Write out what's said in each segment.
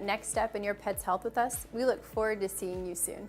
that next step in your pet's health with us, we look forward to seeing you soon.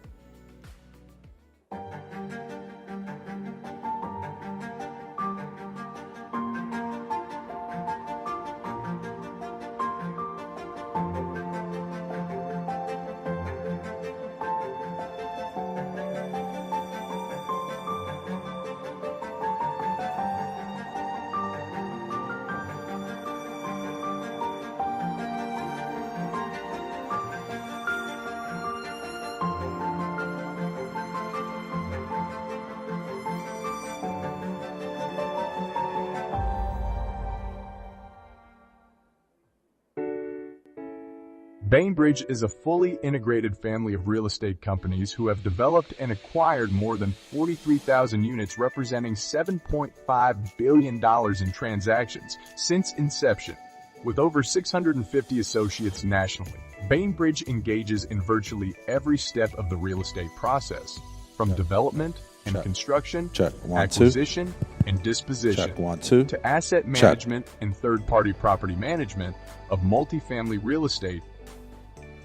Bainbridge is a fully integrated family of real estate companies who have developed and acquired more than 43,000 units representing $7.5 billion in transactions since inception. With over 650 associates nationally, Bainbridge engages in virtually every step of the real estate process, from development and construction, acquisition and disposition, to asset management and third-party property management of multifamily real estate.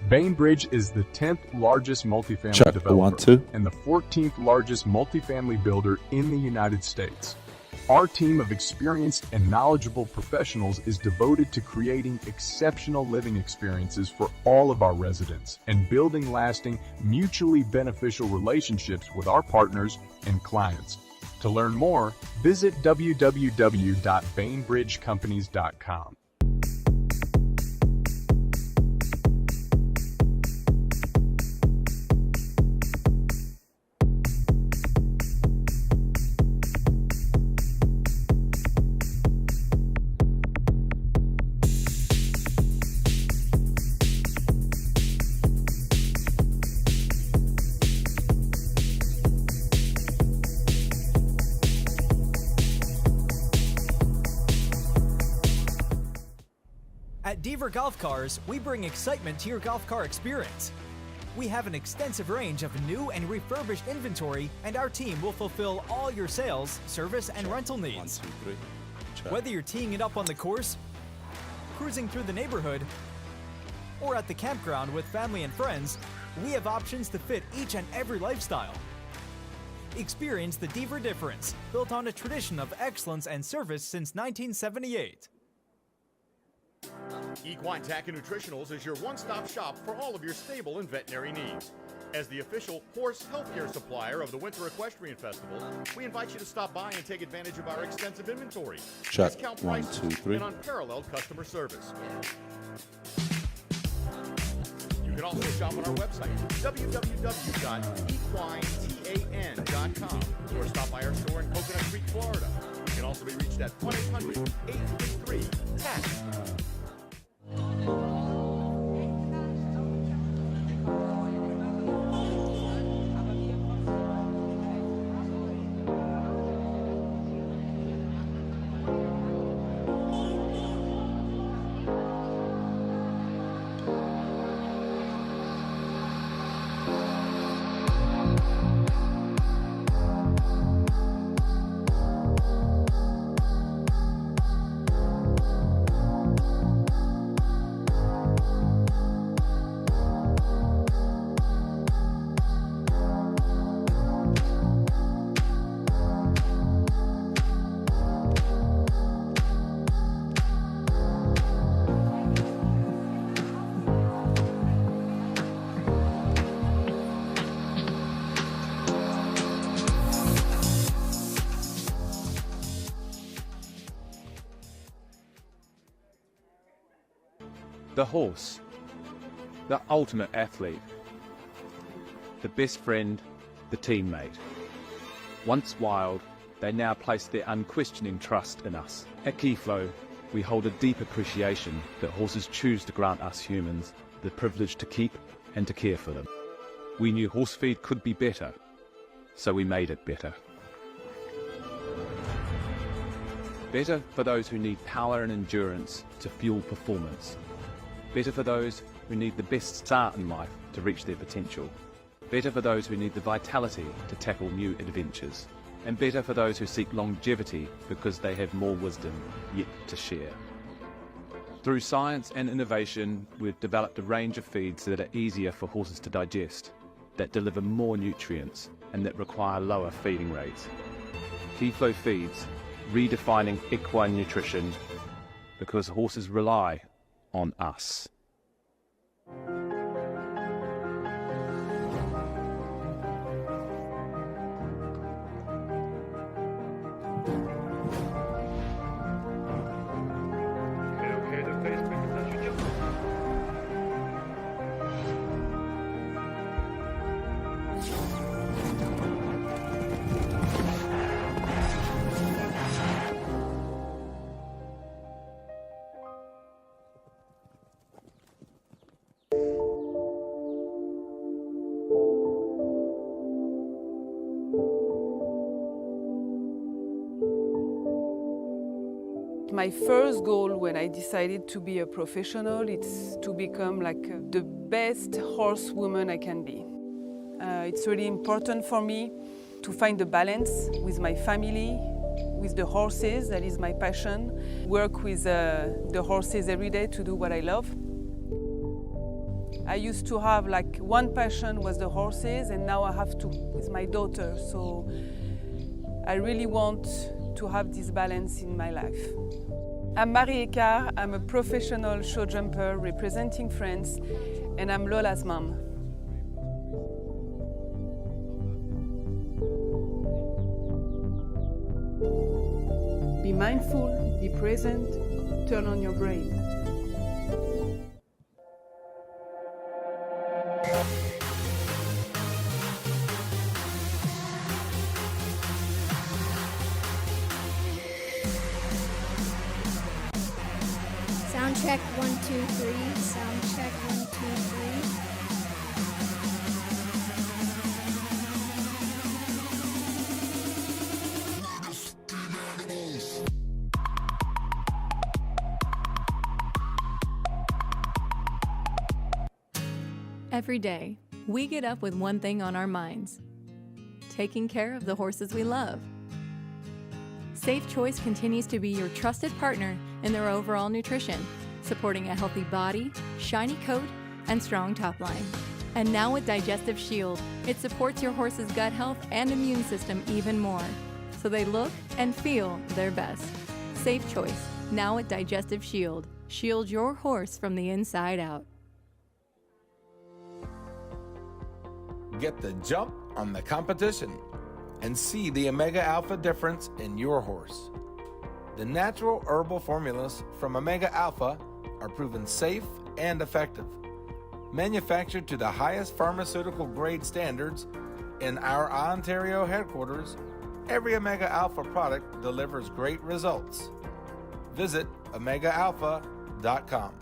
Bainbridge is the 10th largest multifamily developer and the 14th largest multifamily builder in the United States. Our team of experienced and knowledgeable professionals is devoted to creating exceptional living experiences for all of our residents and building lasting, mutually beneficial relationships with our partners and clients. To learn more, visit www.bainbridgecompanies.com. At Deaver Golf Cars, we bring excitement to your golf car experience. We have an extensive range of new and refurbished inventory, and our team will fulfill all your sales, service, and rental needs. 1, 2, 3. Whether you're teeing it up on the course, cruising through the neighborhood, or at the campground with family and friends, we have options to fit each and every lifestyle. Experience the Deaver difference, built on a tradition of excellence and service since 1978. Equine Tack and Nutritionals is your one-stop shop for all of your stable and veterinary needs. As the official horse healthcare supplier of the Winter Equestrian Festival, we invite you to stop by and take advantage of our extensive inventory, discount 1, prices, 2, 3. and unparalleled customer service. You can also shop on our website, www.equinetan.com, or stop by our store in Coconut Creek, Florida. You can also be reached at 1-800-833-TAC. The horse, the ultimate athlete, the best friend, the teammate. Once wild, they now place their unquestioning trust in us. At Keyflow, we hold a deep appreciation that horses choose to grant us humans the privilege to keep and to care for them. We knew horse feed could be better, so we made it better. Better for those who need power and endurance to fuel performance. Better for those who need the best start in life to reach their potential. Better for those who need the vitality to tackle new adventures. And better for those who seek longevity because they have more wisdom yet to share. Through science and innovation, we've developed a range of feeds that are easier for horses to digest, that deliver more nutrients, and that require lower feeding rates. Keyflow feeds, redefining equine nutrition, because horses rely on us. My first goal when I decided to be a professional is to become like the best horsewoman I can be. It's really important for me to find the balance with my family, with the horses, that is my passion. Work with the horses every day to do what I love. I used to have like one passion was the horses, and now I have two with my daughter. So I really want to have this balance in my life. I'm Marie Ecart, I'm a professional show jumper representing France, and I'm Lola's mom. Be mindful, be present, turn on your brain. Sound check 1, 2, 3. Sound check 1, 2, 3. Every day, we get up with one thing on our minds: taking care of the horses we love. Safe Choice continues to be your trusted partner in their overall nutrition, supporting a healthy body, shiny coat, and strong top line. And now with Digestive Shield, it supports your horse's gut health and immune system even more, so they look and feel their best. Safe Choice, now with Digestive Shield. Shield your horse from the inside out. Get the jump on the competition and see the Omega Alpha difference in your horse. The natural herbal formulas from Omega Alpha are proven safe and effective. Manufactured to the highest pharmaceutical grade standards in our Ontario headquarters, every Omega Alpha product delivers great results. Visit OmegaAlpha.com.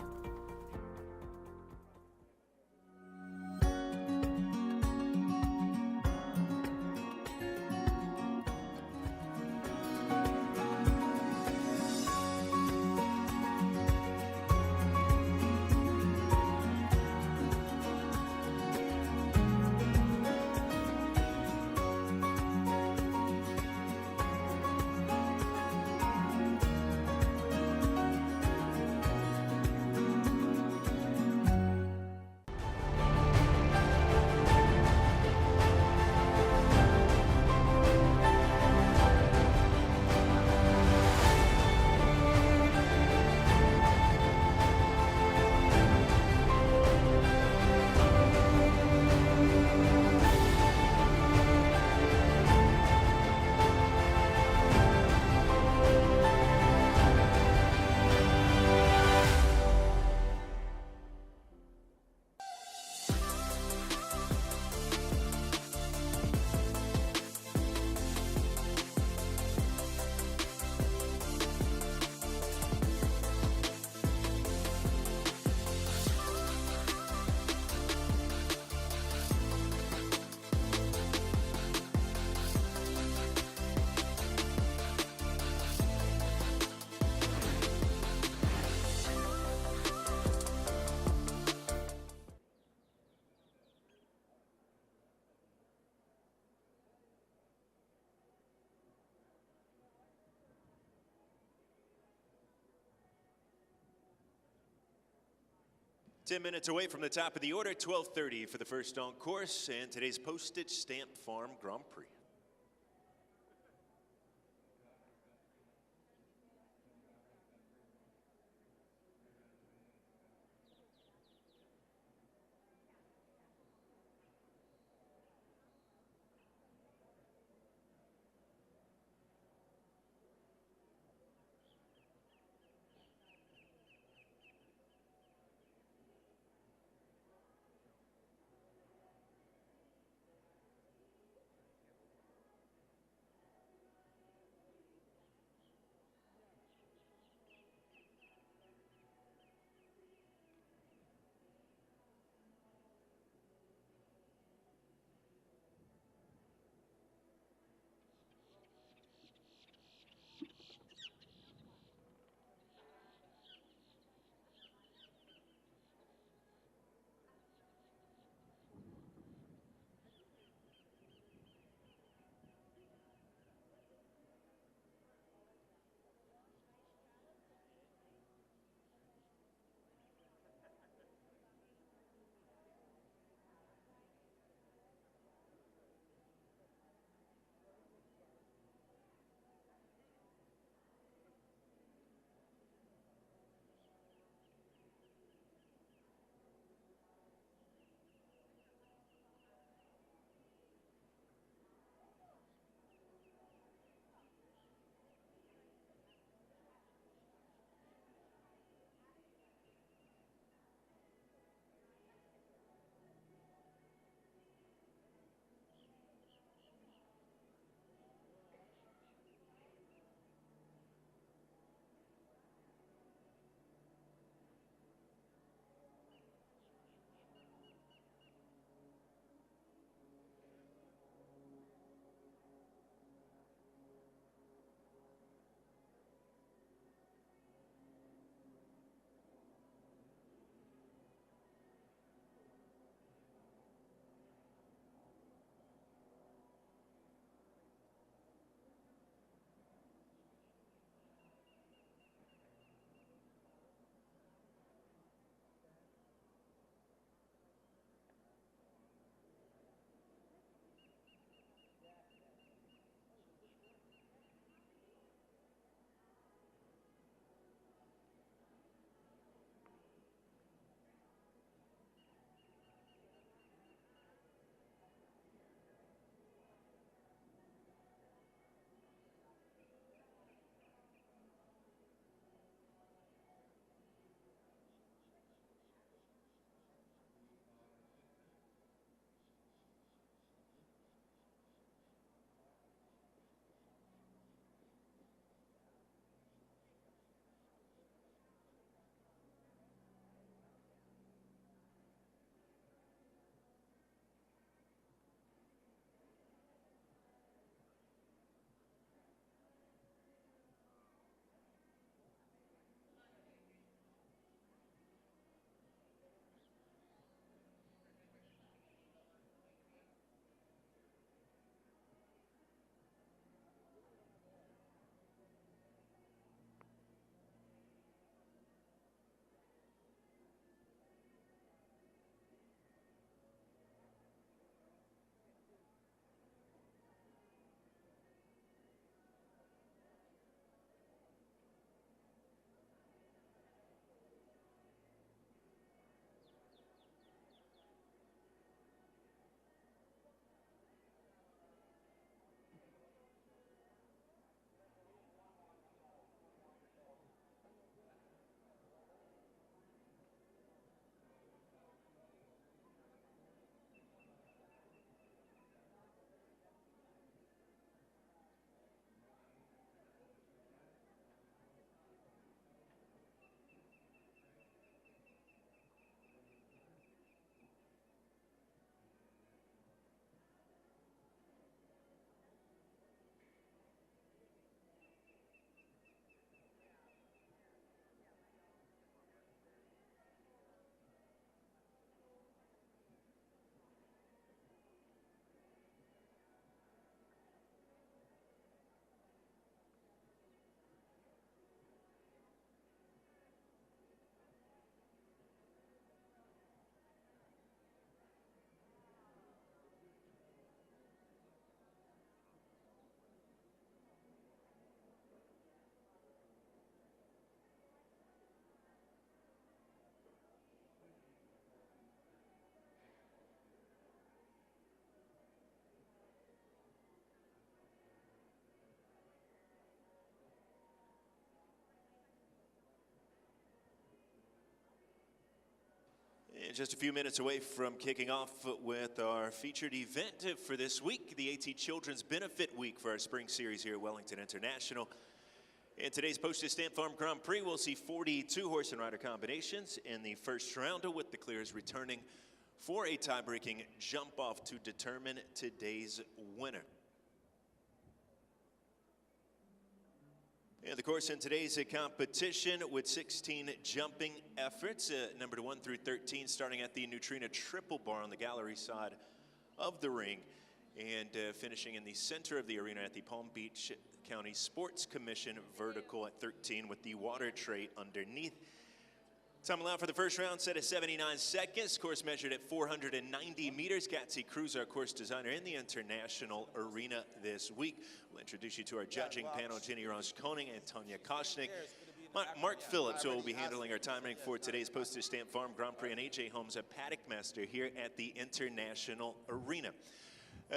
10 minutes away from the top of the order, 12:30 for the first on course and today's Postage Stamp Farm Grand Prix. Just a few minutes away from kicking off with our featured event for this week, the AT Children's Benefit Week for our spring series here at Wellington International. In today's Postage Stamp Farm Grand Prix, we'll see 42 horse and rider combinations in the first round, with the clears returning for a tie-breaking jump-off to determine today's winner. And the course in today's competition with 16 jumping efforts, numbered 1 through 13, starting at the Neutrina Triple Bar on the gallery side of the ring, and finishing in the center of the arena at the Palm Beach County Sports Commission vertical at 13 with the water tray underneath. Time allowed for the first round set at 79 seconds. Course measured at 490 meters. Gatsy Cruz, our course designer in the International Arena this week. We'll introduce you to our judging panel, Jenny Rose-Koning and Tanya Koshnik. Mark Phillips, who will be handling our timing for today's Postage Stamp Farm Grand Prix, and AJ Holmes, a paddock master here at the International Arena.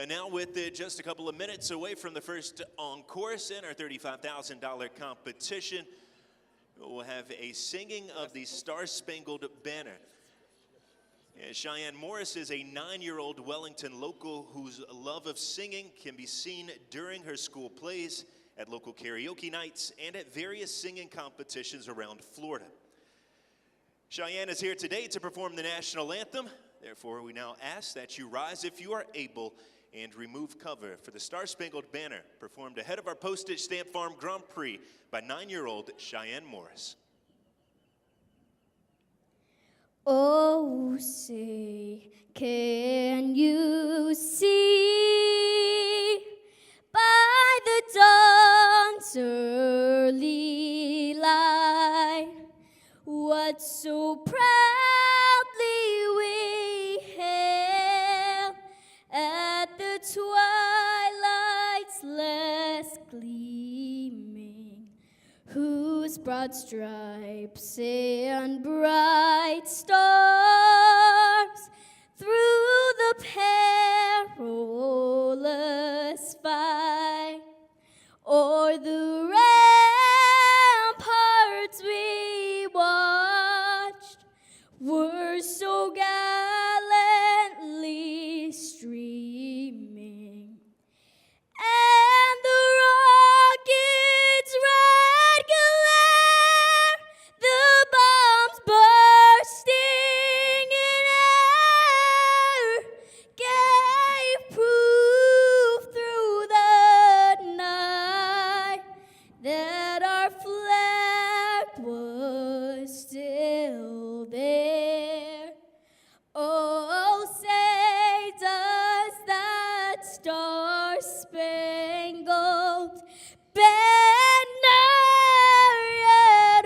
Now with just a couple of minutes away from the first on course in our $35,000 competition, we'll have a singing of the Star-Spangled Banner. Cheyenne Morris is a 9-year-old Wellington local whose love of singing can be seen during her school plays, at local karaoke nights, and at various singing competitions around Florida. Cheyenne is here today to perform the national anthem. Therefore, we now ask that you rise if you are able and remove cover for the Star-Spangled Banner, performed ahead of our Postage Stamp Farm Grand Prix by 9-year-old Cheyenne Morris. Oh, say, can you see by the dawn's early light what so proudly we hailed at the twilight's last gleaming, whose broad stripes and bright stars through the perilous fight o'er the ramparts we watched were so gallantly streaming, and the rocket's red glare, the bombs bursting in air, gave proof through the night that our flag was still there. Oh, say does that star-spangled banner yet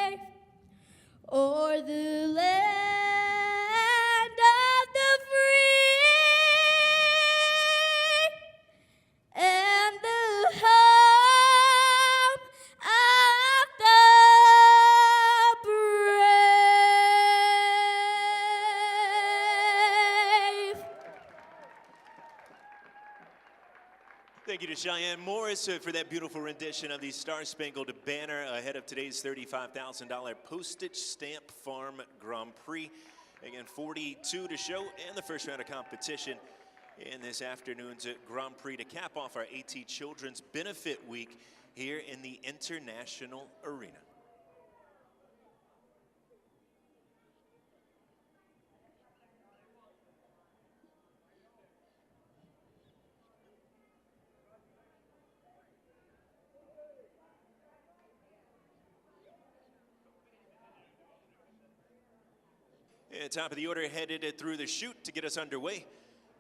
wave o'er the land of the free and the home of the brave. Thank you to Cheyenne Morris for that beautiful rendition of the Star-Spangled Banner ahead of today's $35,000 Postage Stamp Farm Grand Prix. Again, 42 to show in the first round of competition in this afternoon's Grand Prix to cap off our AT Children's Benefit Week here in the International Arena. And top of the order, headed through the chute to get us underway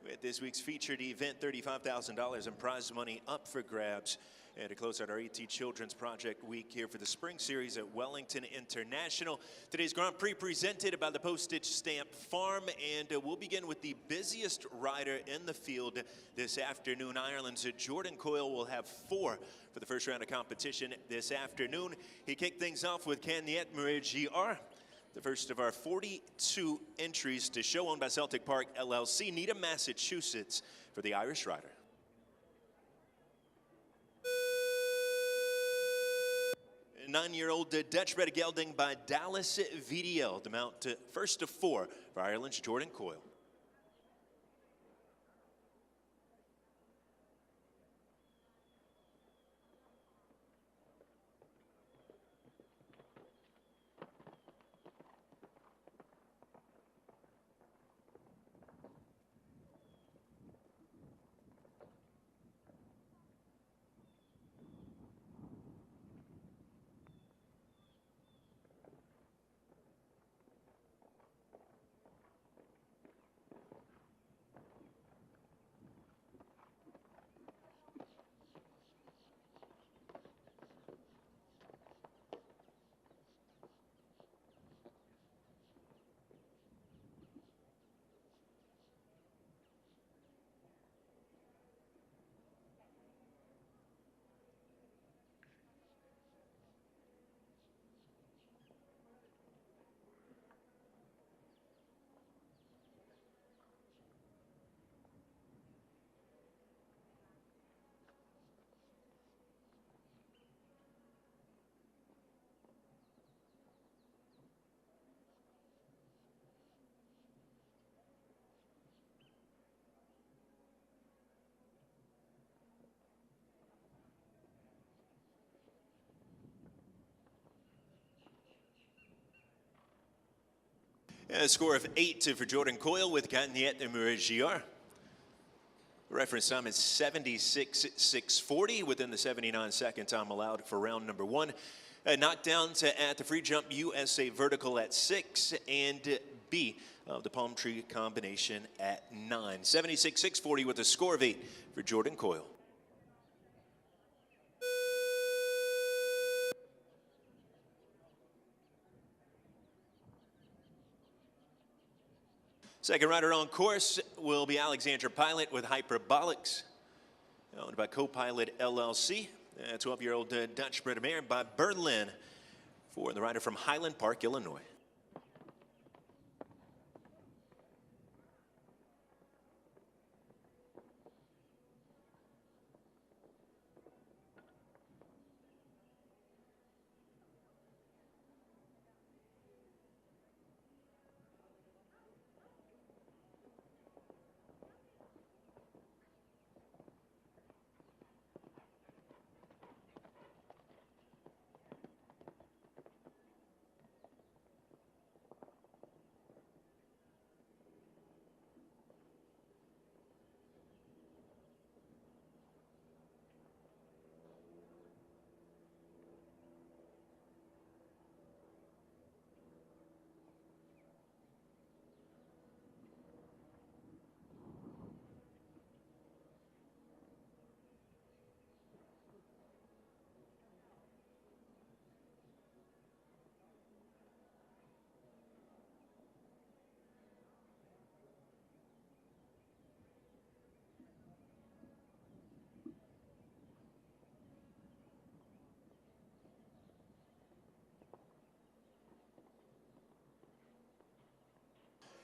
with this week's featured event, $35,000 in prize money up for grabs. And to close out our AT Children's Project Week here for the spring series at Wellington International. Today's Grand Prix presented by the Postage Stamp Farm, and we'll begin with the busiest rider in the field this afternoon. Ireland's Jordan Coyle will have 4 for the first round of competition this afternoon. He kicked things off with Kanyet Murray-GR, the first of our 42 entries to show, owned by Celtic Park LLC, Needham, Massachusetts, for the Irish rider. 9-year-old Dutch bred gelding by Dallas VDL to mount to first to 4 for Ireland's Jordan Coyle. A score of 8 for Jordan Coyle with Gatniet and Muragiar. Reference time is 76.640 within the 79-second time allowed for round number 1. Knockdowns at the free jump USA vertical at 6 and B of the palm tree combination at 9. 76.640 with a score of 8 for Jordan Coyle. Second rider on course will be Alexandra Pilot with Hyperbolics, owned by Co-Pilot LLC. 12-year-old Dutch bred mare by Berlin for the rider from Highland Park, Illinois.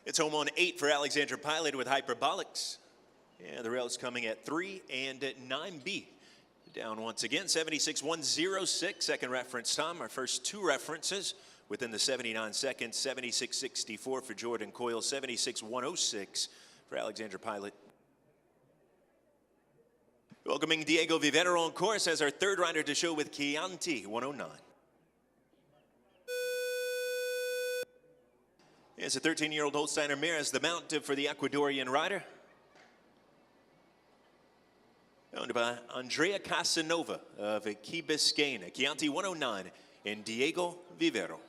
It's home on 8 for Alexandra Pilot with Hyperbolics. Yeah, the rail's coming at 3 and at 9B. Down once again, 76.106, second reference time. Our first 2 references within the 79 seconds, 76.64 for Jordan Coyle, 76.106 for Alexandra Pilot. Welcoming Diego Vivero on course as our third rider to show with Chianti, 109. It's a 13-year-old Holsteiner mare as the mount for the Ecuadorian rider. Owned by Andrea Casanova of Key Biscayne, Chianti 109, and Diego Vivero.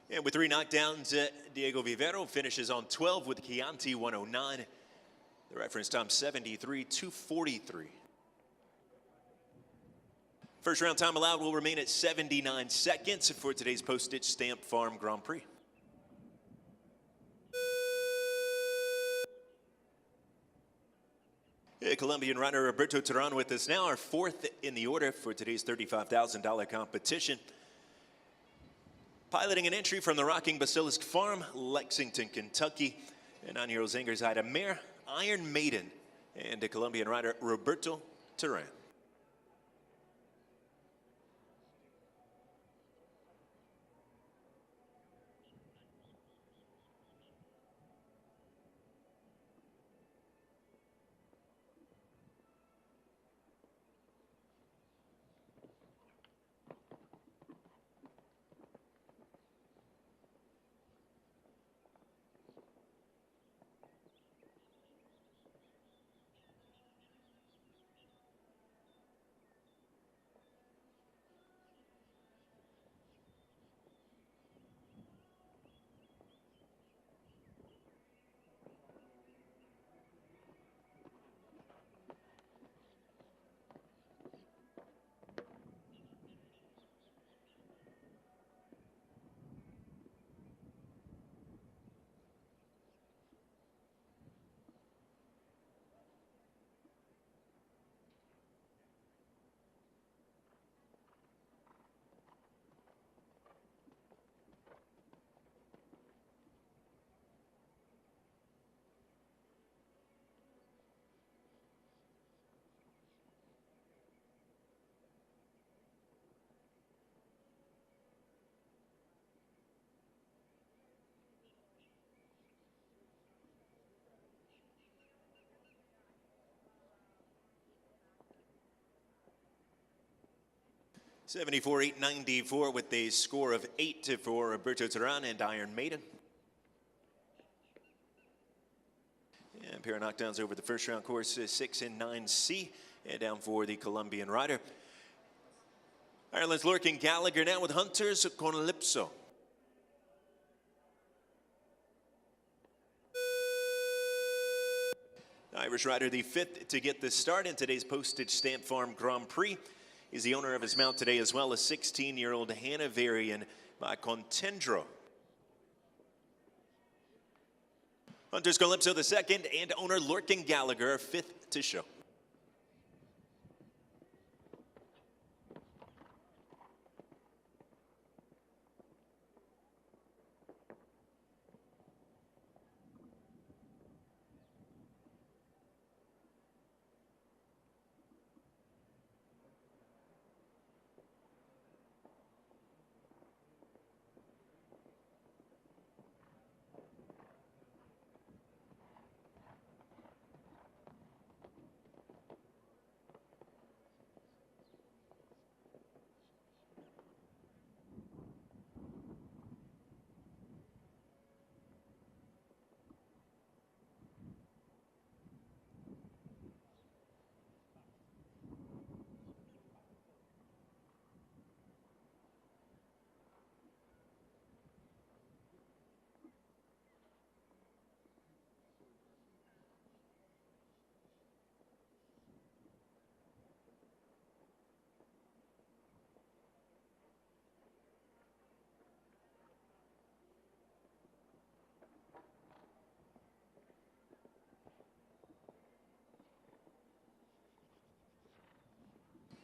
And with 3 knockdowns, Diego Vivero finishes on 12 with Chianti 109. The reference time 73.243. First round time allowed will remain at 79 seconds for today's Postage Stamp Farm Grand Prix. Colombian rider Roberto Terán with us now, our 4th in the order for today's $35,000 competition. Piloting an entry from the Rocking Basilisk Farm, Lexington, Kentucky. And 9-year-old Zanger's Ida Mare, Iron Maiden, and a Colombian rider Roberto Terán. $74,894 with a score of 8 for Roberto Terán and Iron Maiden. And a pair of knockdowns over the first round course, 6 and 9C, and down for the Colombian rider. Ireland's Lorcan Gallagher now with Hunters Calypso. Irish rider, the 5th to get the start in today's Postage Stamp Farm Grand Prix. He's the owner of his mount today as well as 16-year-old Hanoverian by Contendro. Hunters Calypso the 2nd and owner Lorcan Gallagher 5th to show.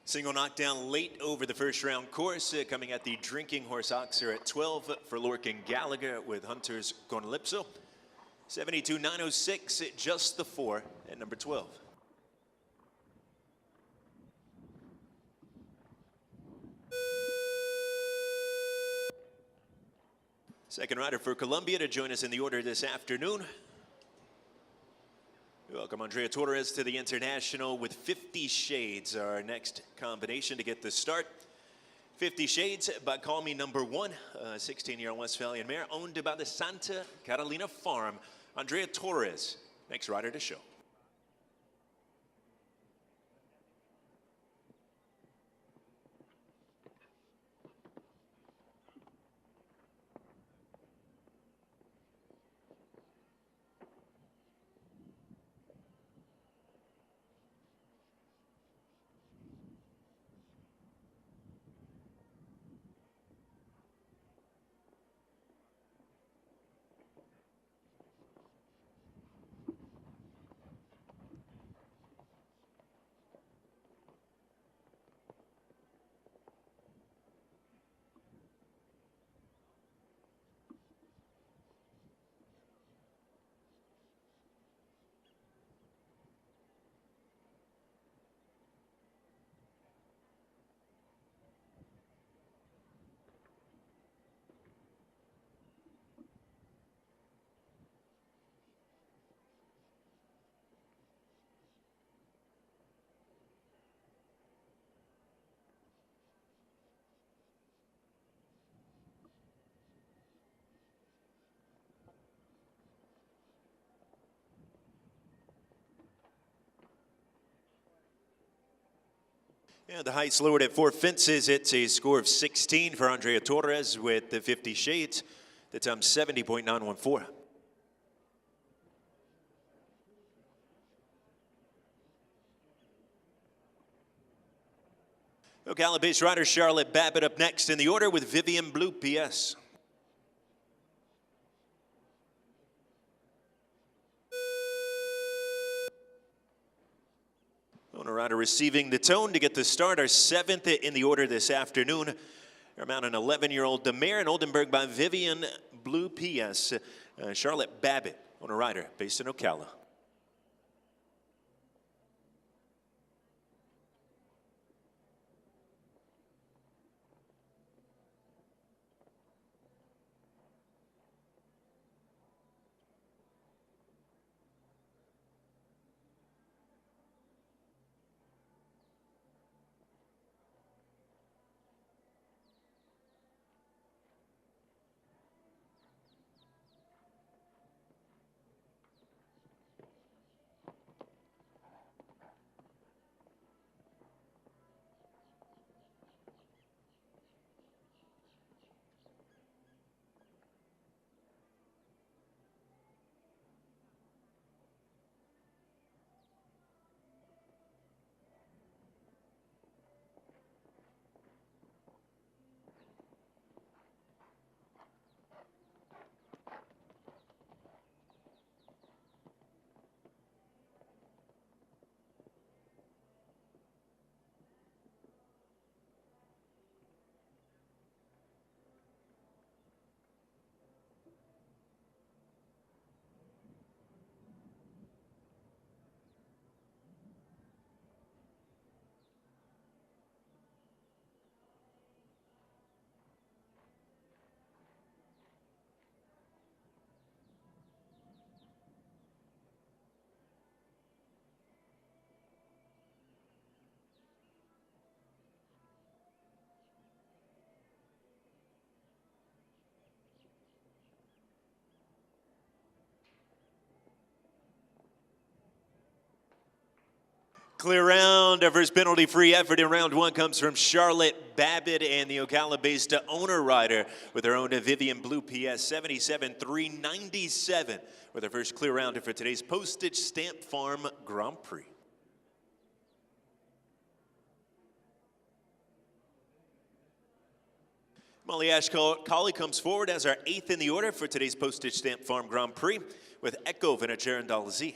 Single knockdown late over the first round course, coming at the Drinking Horse Oxer at 12 for Lorcan Gallagher with Hunters Calypso. 72.906, just the 4 at number 12. Second rider for Colombia to join us in the order this afternoon. Welcome Andrea Torres to the International with 50 Shades, our next combination to get the start. 50 Shades by Call Me Number 1, 16-year-old Westphalian mare owned by the Santa Catalina Farm. Andrea Torres, next rider to show. And the heights lowered at 4 fences. It's a score of 16 for Andrea Torres with the 50 Shades. The time 70.914. Ocala-based rider Charlotte Babbitt up next in the order with Vivian Blue PS. Owner rider receiving the tone to get the start. Our 7th in the order this afternoon. Our mount an 11-year-old Demare and Oldenburg by Vivian Blue PS. Charlotte Babbitt, owner rider based in Ocala. Clear round. Our first penalty-free effort in round 1 comes from Charlotte Babbitt and the Ocala-based owner rider with her own Vivian Blue PS 77-397 with our first clear rounder for today's Postage Stamp Farm Grand Prix. Molly Ashcalli comes forward as our 8th in the order for today's Postage Stamp Farm Grand Prix with Echo Venager and Dalazzi.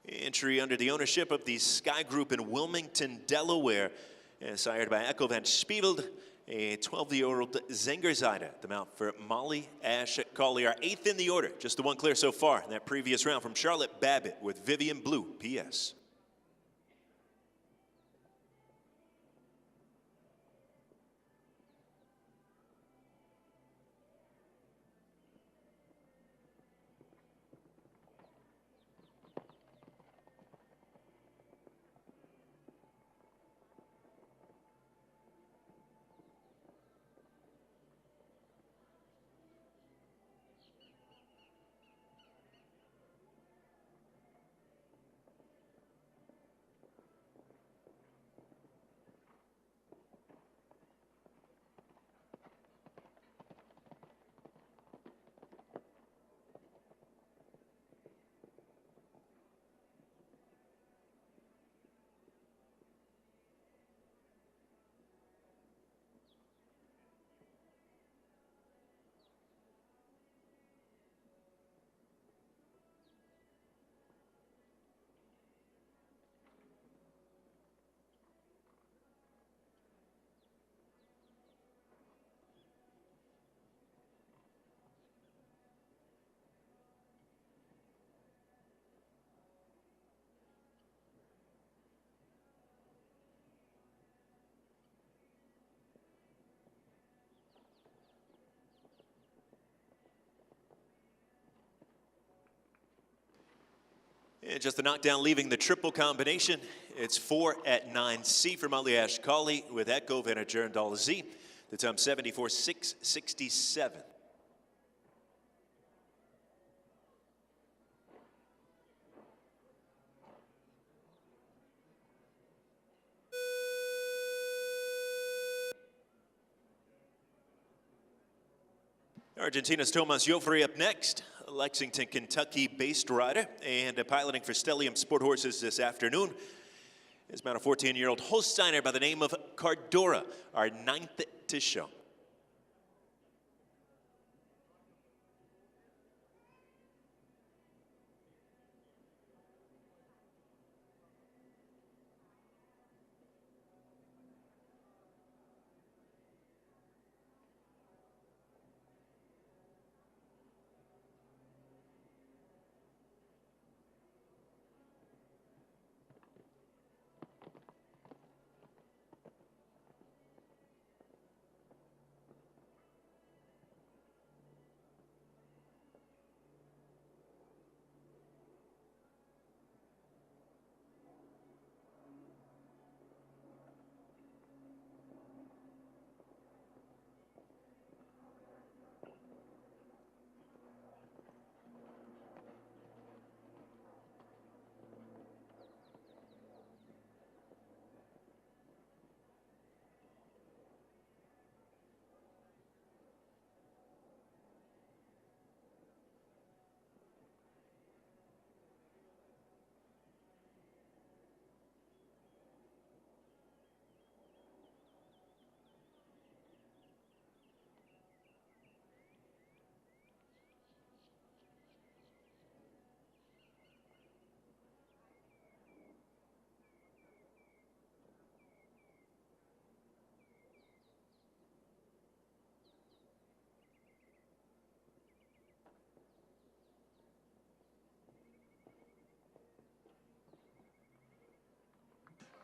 Entry under the ownership of the Sky Group in Wilmington, Delaware, sired by Echo Van Spieveld, a 12-year-old Zengerzeide. The mount for Molly Ashcalli, our 8th in the order. Just the one clear so far in that previous round from Charlotte Babbitt with Vivian Blue PS. And just the knockdown leaving the triple combination. It's 4 at 9C for Molly Ashcalli with Echo Venager and Dalazzi. The time 74.667. Argentina's Tomas Joffrey up next, Lexington, Kentucky-based rider, and piloting for Stellium Sport Horses this afternoon is about a 14-year-old Holsteiner by the name of Cardora, our 9th to show.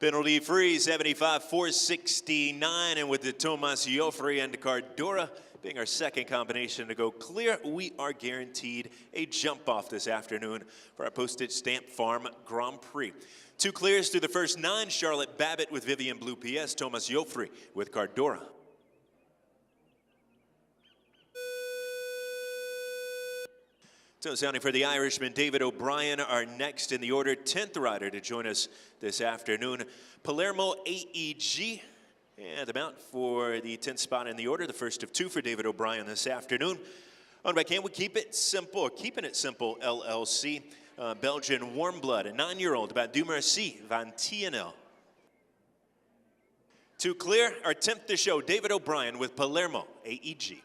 Penalty free, 75-469, and with the Tomas Joffrey and Cardora being our second combination to go clear, we are guaranteed a jump off this afternoon for our Postage Stamp Farm Grand Prix. 2 clears through the first 9, Charlotte Babbitt with Vivian Blue PS, Tomas Joffrey with Cardora. So sounding for the Irishman, David O'Brien, our next in the order, 10th rider to join us this afternoon. Palermo AEG, and the mount for the 10th spot in the order, the first of 2 for David O'Brien this afternoon. On by Can We Keep It Simple, Keeping It Simple LLC, Belgian Warm Blood, a 9-year-old, about Dumercy Van Tienel. 2 clear, our 10th to show, David O'Brien with Palermo AEG.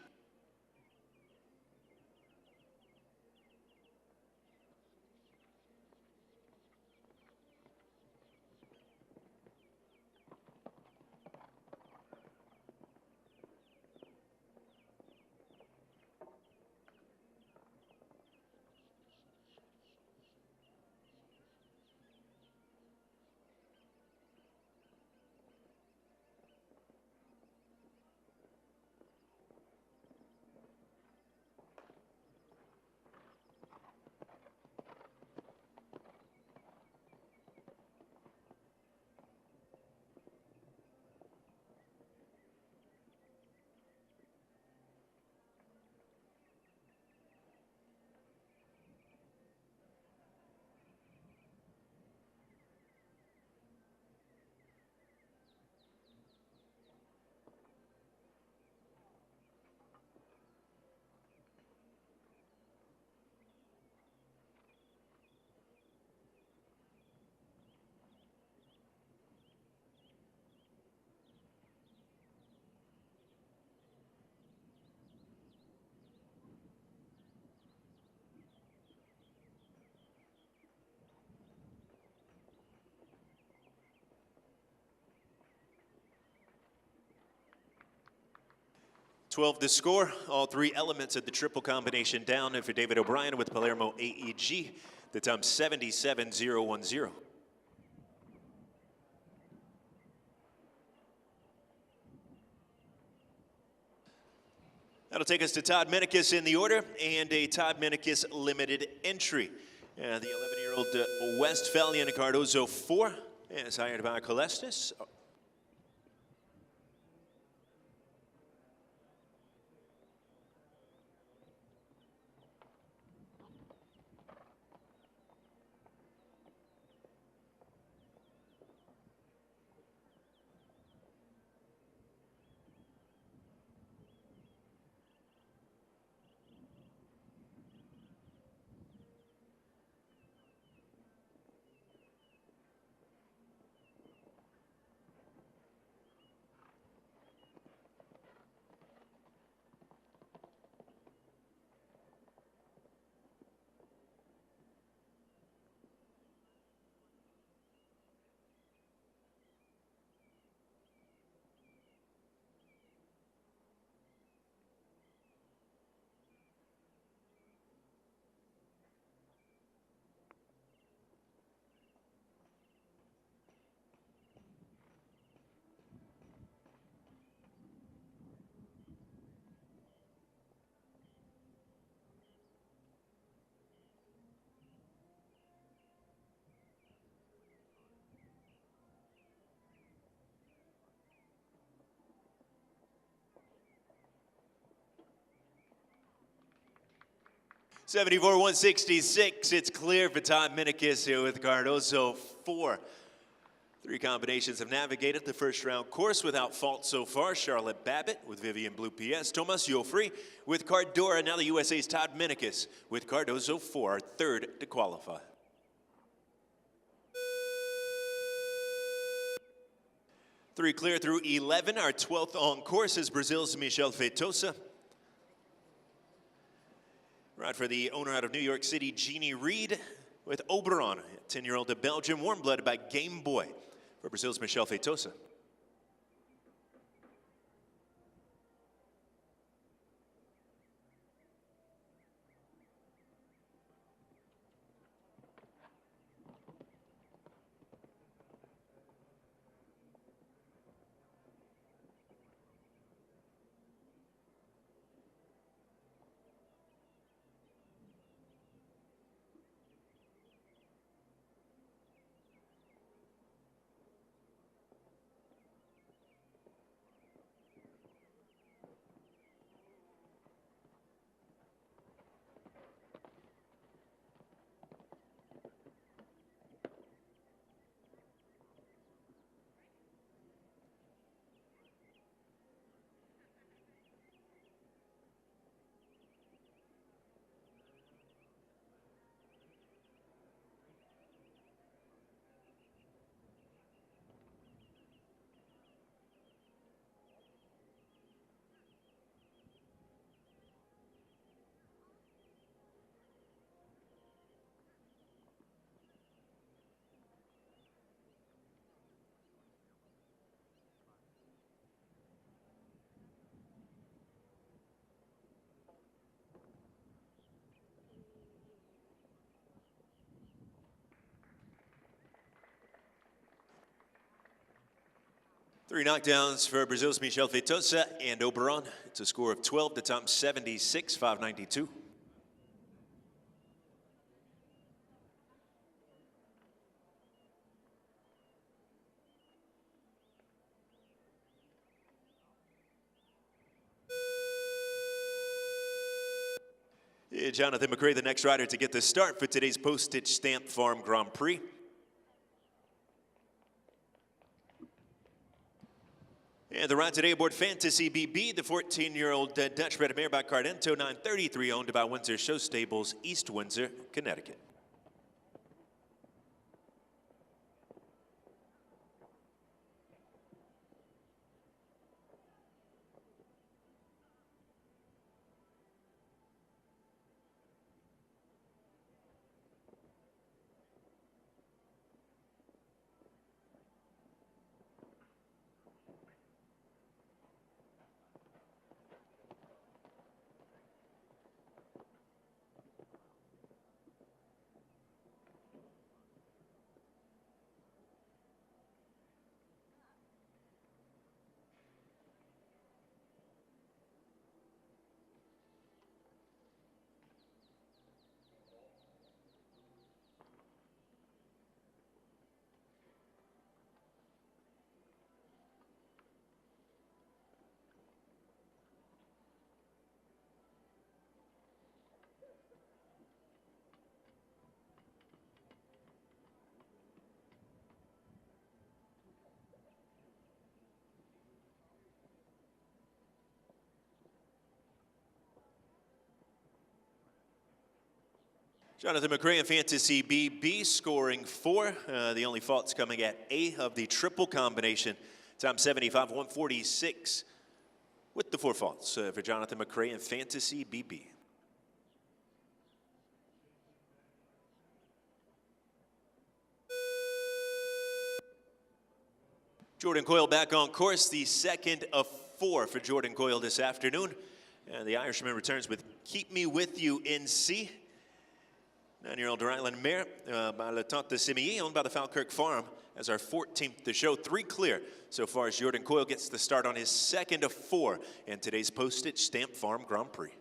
$12 to score, all 3 elements of the triple combination down, and for David O'Brien with Palermo AEG, the time 77.010. That'll take us to Todd Minikis in the order, and a Todd Minikis limited entry. The 11-year-old Westphalian Cardozo 4 is hired by Colestis. 74-166, it's clear for Todd Minikis here with Cardozo 4. 3 combinations have navigated the first round course without fault so far. Charlotte Babbitt with Vivian Blue PS, Thomas Joffrey with Cardora, now the USA's Todd Minikis with Cardozo 4, our 3rd to qualify. Three clear through 11, our 12th on course is Brazil's Michel Feitosa. Right for the owner out of New York City, Jeannie Reed with Oberon, 10-year-old of Belgium, warm-blooded by Game Boy. For Brazil's Michel Feitosa. Three knockdowns for Brazil's Michel Feitosa and Oberon. It's a score of 12 to Tom 76, 592. Jonathan McRae, the next rider to get the start for today's Postage Stamp Farm Grand Prix. And the ride today aboard Fantasy BB, the 14-year-old Dutch-bred mare by Cardento, 933, owned by Windsor Show Stables, East Windsor, Connecticut. Jonathan McRae in Fantasy BB scoring 4. The only faults coming at A of the triple combination. Time 75-146 with the 4 faults for Jonathan McRae in Fantasy BB. Jordan Coyle back on course, the 2nd of 4 for Jordan Coyle this afternoon. And the Irishman returns with Keep Me With You in C. 9-year-old Ryland mare by La Tante Simier, owned by the Falkirk Farm, as our 14th to show. 3 clear so far as Jordan Coyle gets the start on his 2nd of 4 in today's Postage Stamp Farm Grand Prix.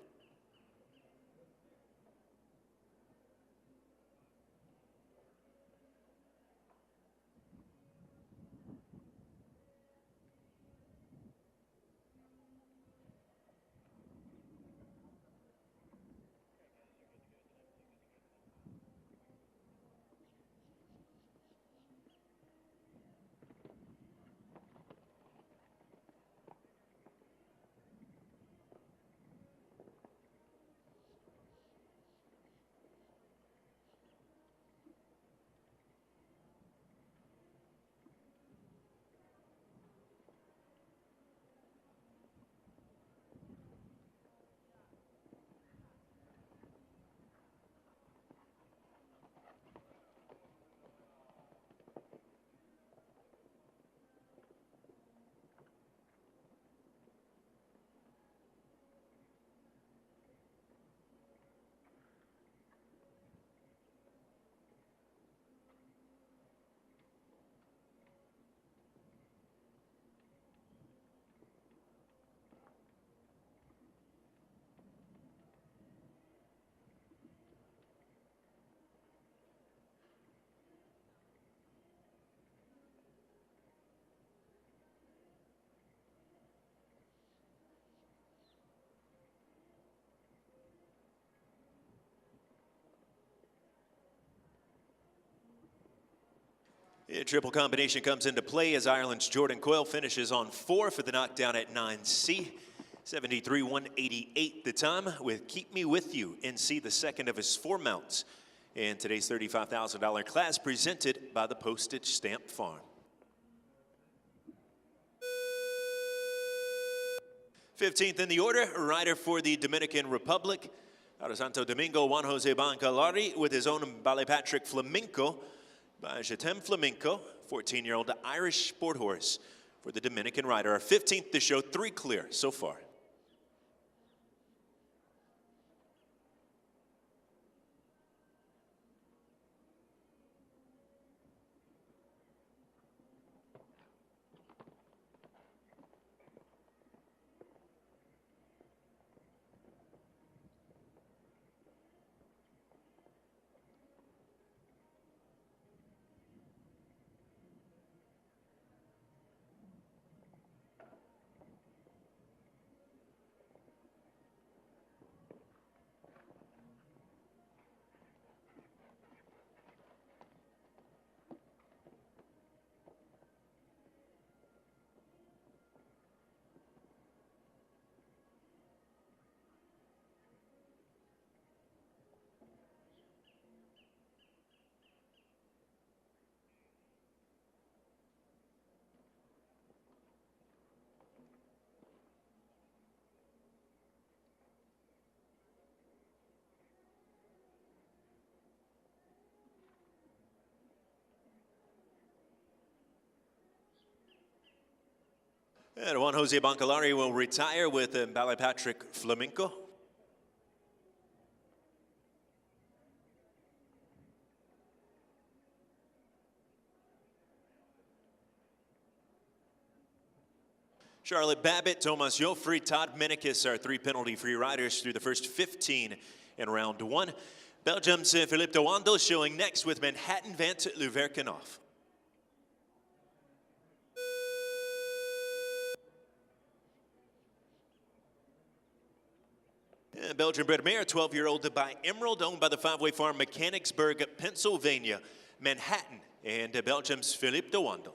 Triple combination comes into play as Ireland's Jordan Coyle finishes on 4 for the knockdown at 9C. 73-188 the time with Keep Me With You in C, the second of his 4 mounts in today's $35,000 class, presented by the Postage Stamp Farm. 15th in the order, rider for the Dominican Republic, out of Santo Domingo, Juan Jose Bancalari with his own Ballypatrick Flamenco by Jetem Flamenco, 14-year-old Irish sport horse for the Dominican rider. Our 15th to show, 3 clear so far. And Juan Jose Bancalari will retire with Ballypatrick Flamenco. Charlotte Babbitt, Thomas Joffrey, Todd Minikis are 3 penalty-free riders through the first 15 in round 1. Belgium's Philippe de Wandel showing next with Manhattan Vent Luverkenoff. Belgian-bred mare, 12-year-old by Emerald, owned by the 5-way farm Mechanicsburg, Pennsylvania, Manhattan, and Belgium's Philippe de Wandel.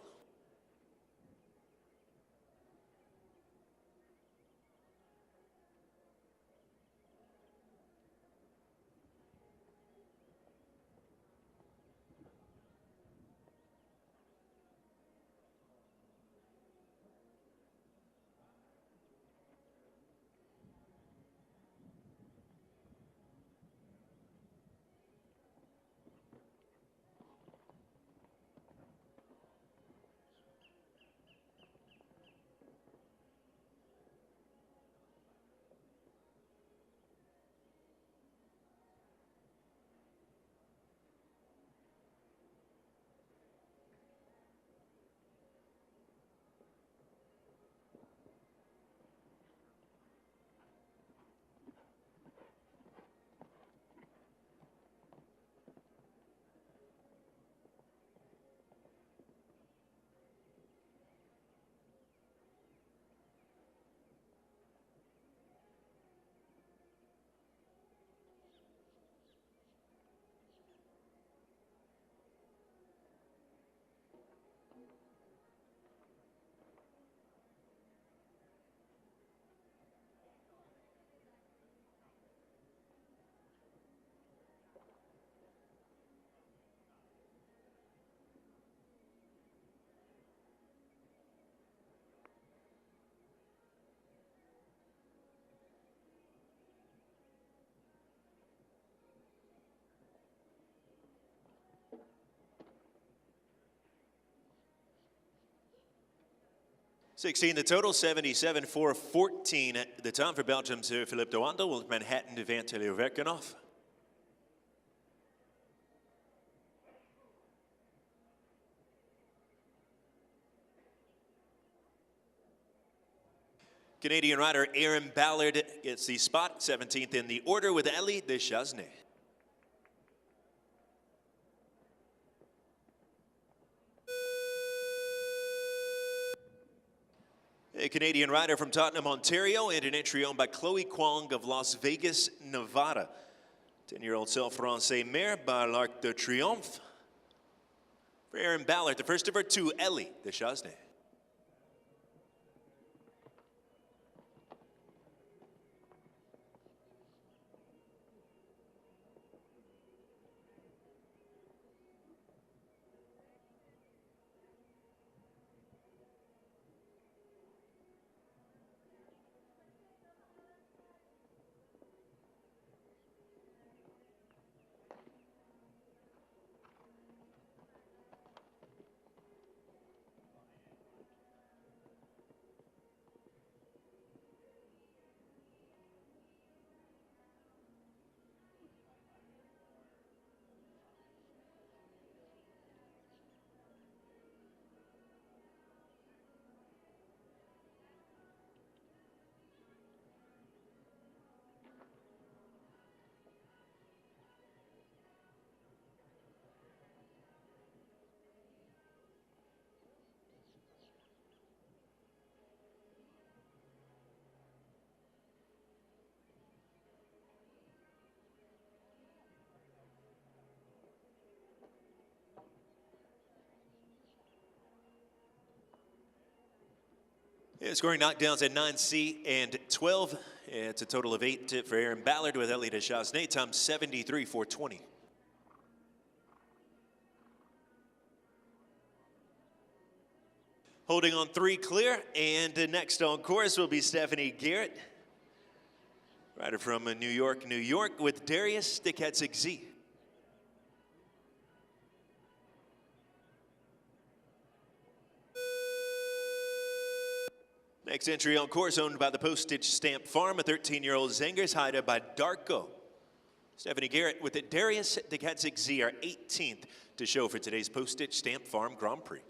$16 the total, 77-414 the time for Belgium's Philippe de Wandel with Manhattan Vent Luverkenoff. Canadian rider Aaron Ballard gets the spot, 17th in the order with Elie Deschasnes. A Canadian rider from Tottenham, Ontario, and an entry owned by Chloe Kwong of Las Vegas, Nevada. 10-year-old Self Francais mare by l'Arc de Triomphe. For Aaron Ballard, the first of her two, Ellie Deschasne. Yeah, scoring knockdowns at 9C and 12. It's a total of 8 for Aaron Ballard with Ellie Deschasne, time 73.420. Holding on 3 clear, and next on course will be Stephanie Garrett, rider from New York, New York, with Darius Dekatzig-Z. Next entry on course, owned by the Postage Stamp Farm, a 13-year-old Zangers Haida by Darko. Stephanie Garrett with it. Darius Dekatzig-Z, our 18th to show for today's Postage Stamp Farm Grand Prix.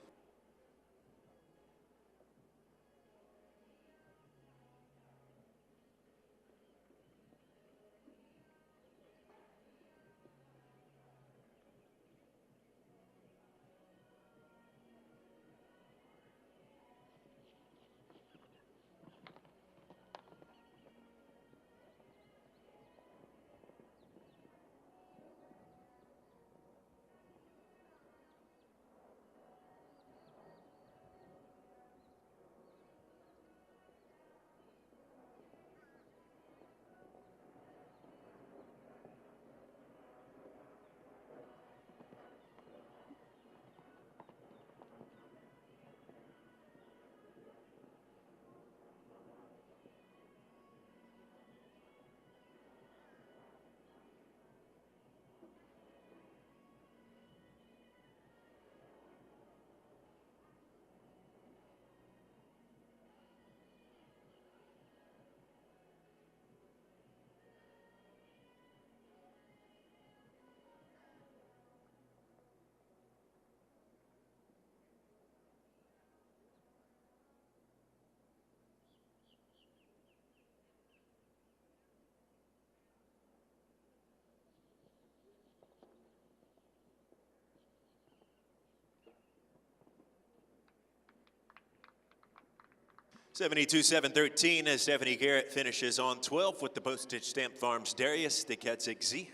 $72,713 as Stephanie Garrett finishes on 12th with the Postage Stamp Farm's Darius Dekatzig-Z.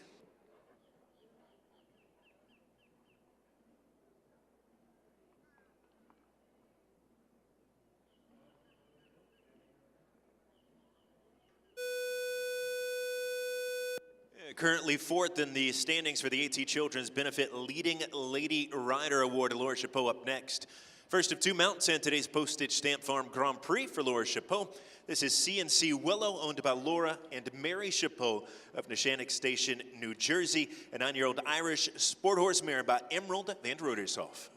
Currently 4th in the standings for the AT Children's Benefit Leading Lady Rider Award. Laura Chapeau up next. First of 2 mounts and today's Postage Stamp Farm Grand Prix for Laura Chapeau. This is CNC Willow, owned by Laura and Mary Chapeau of Neshannock Station, New Jersey. A 9-year-old Irish sport horse mare by Emerald Van Rodershoff.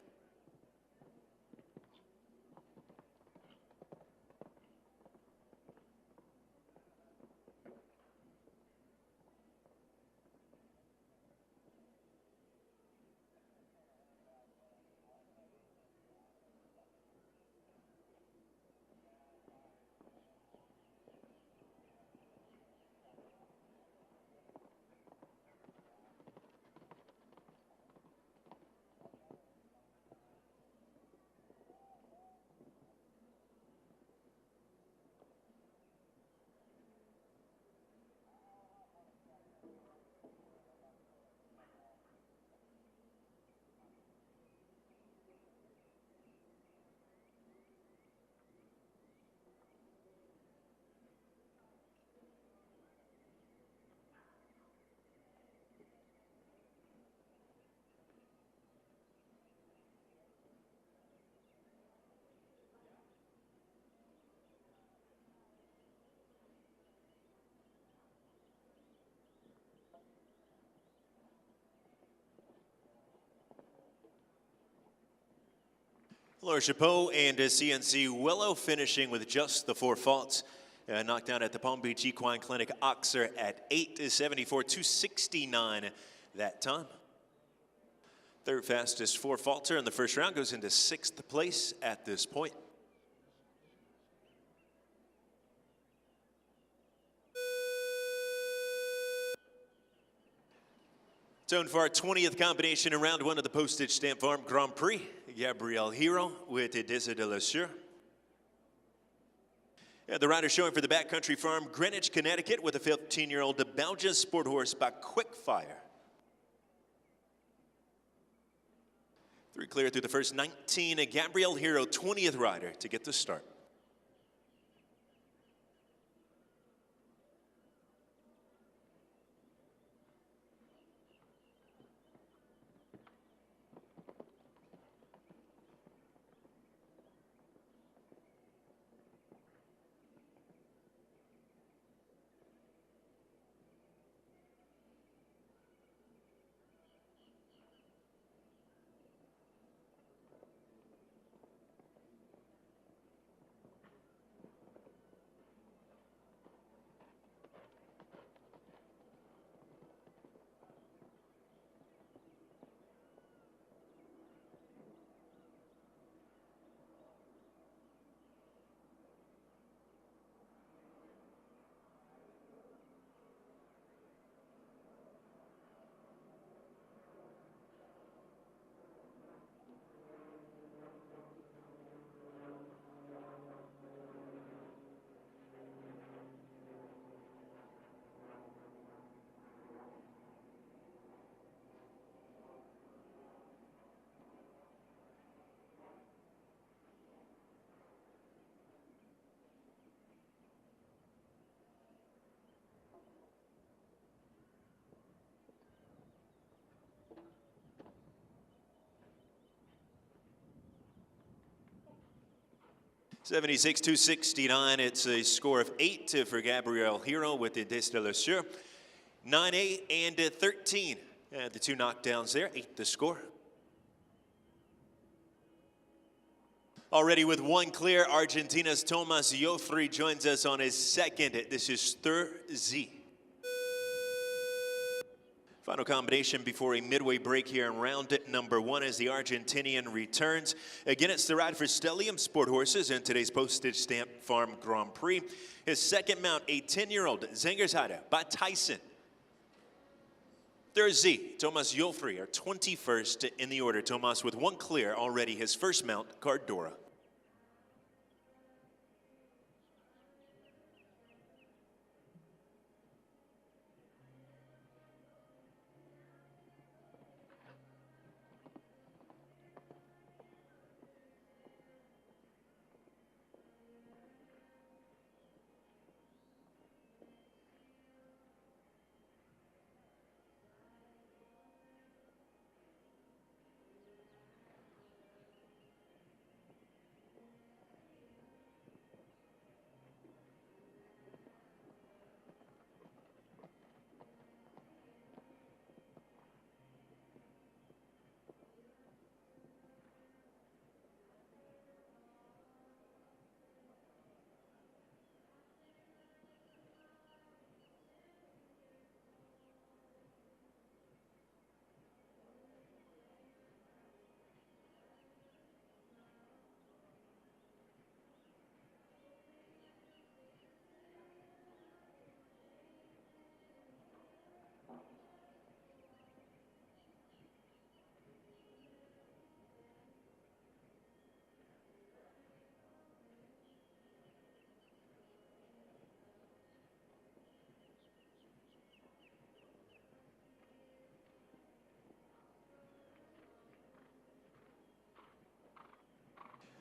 Laura Chapeau and CNC Willow finishing with just the 4 faults. Knocked down at the Palm Beach Equine Clinic Oxer at 8:74.269 that time. Third fastest 4 faulter in the first round goes into 6th place at this point. Tone for our 20th combination in round 1 of the Postage Stamp Farm Grand Prix. Gabrielle Hero with Désir de la Sueur. And the rider showing for the Backcountry Farm, Greenwich, Connecticut, with a 15-year-old Belgian sport horse by Quickfire. 3 clear through the first 19. Gabrielle Hero, 20th rider to get the start. $76,269. It's a score of 8 for Gabrielle Hero with the Désir de la Sueur. 9-8 and 13. The 2 knockdowns there, 8 the score. Already with 1 clear, Argentina's Thomas Joffrey joins us on his second. This is Thursday. Final combination before a midway break here in round number 1 as the Argentinian returns. Again, it's the ride for Stellium Sport Horses in today's Postage Stamp Farm Grand Prix. His second mount, a 10-year-old Zingersheide by Tyson. Thursday, Thomas Joffrey, our 21st in the order. Thomas with 1 clear already, his first mount, Cardora.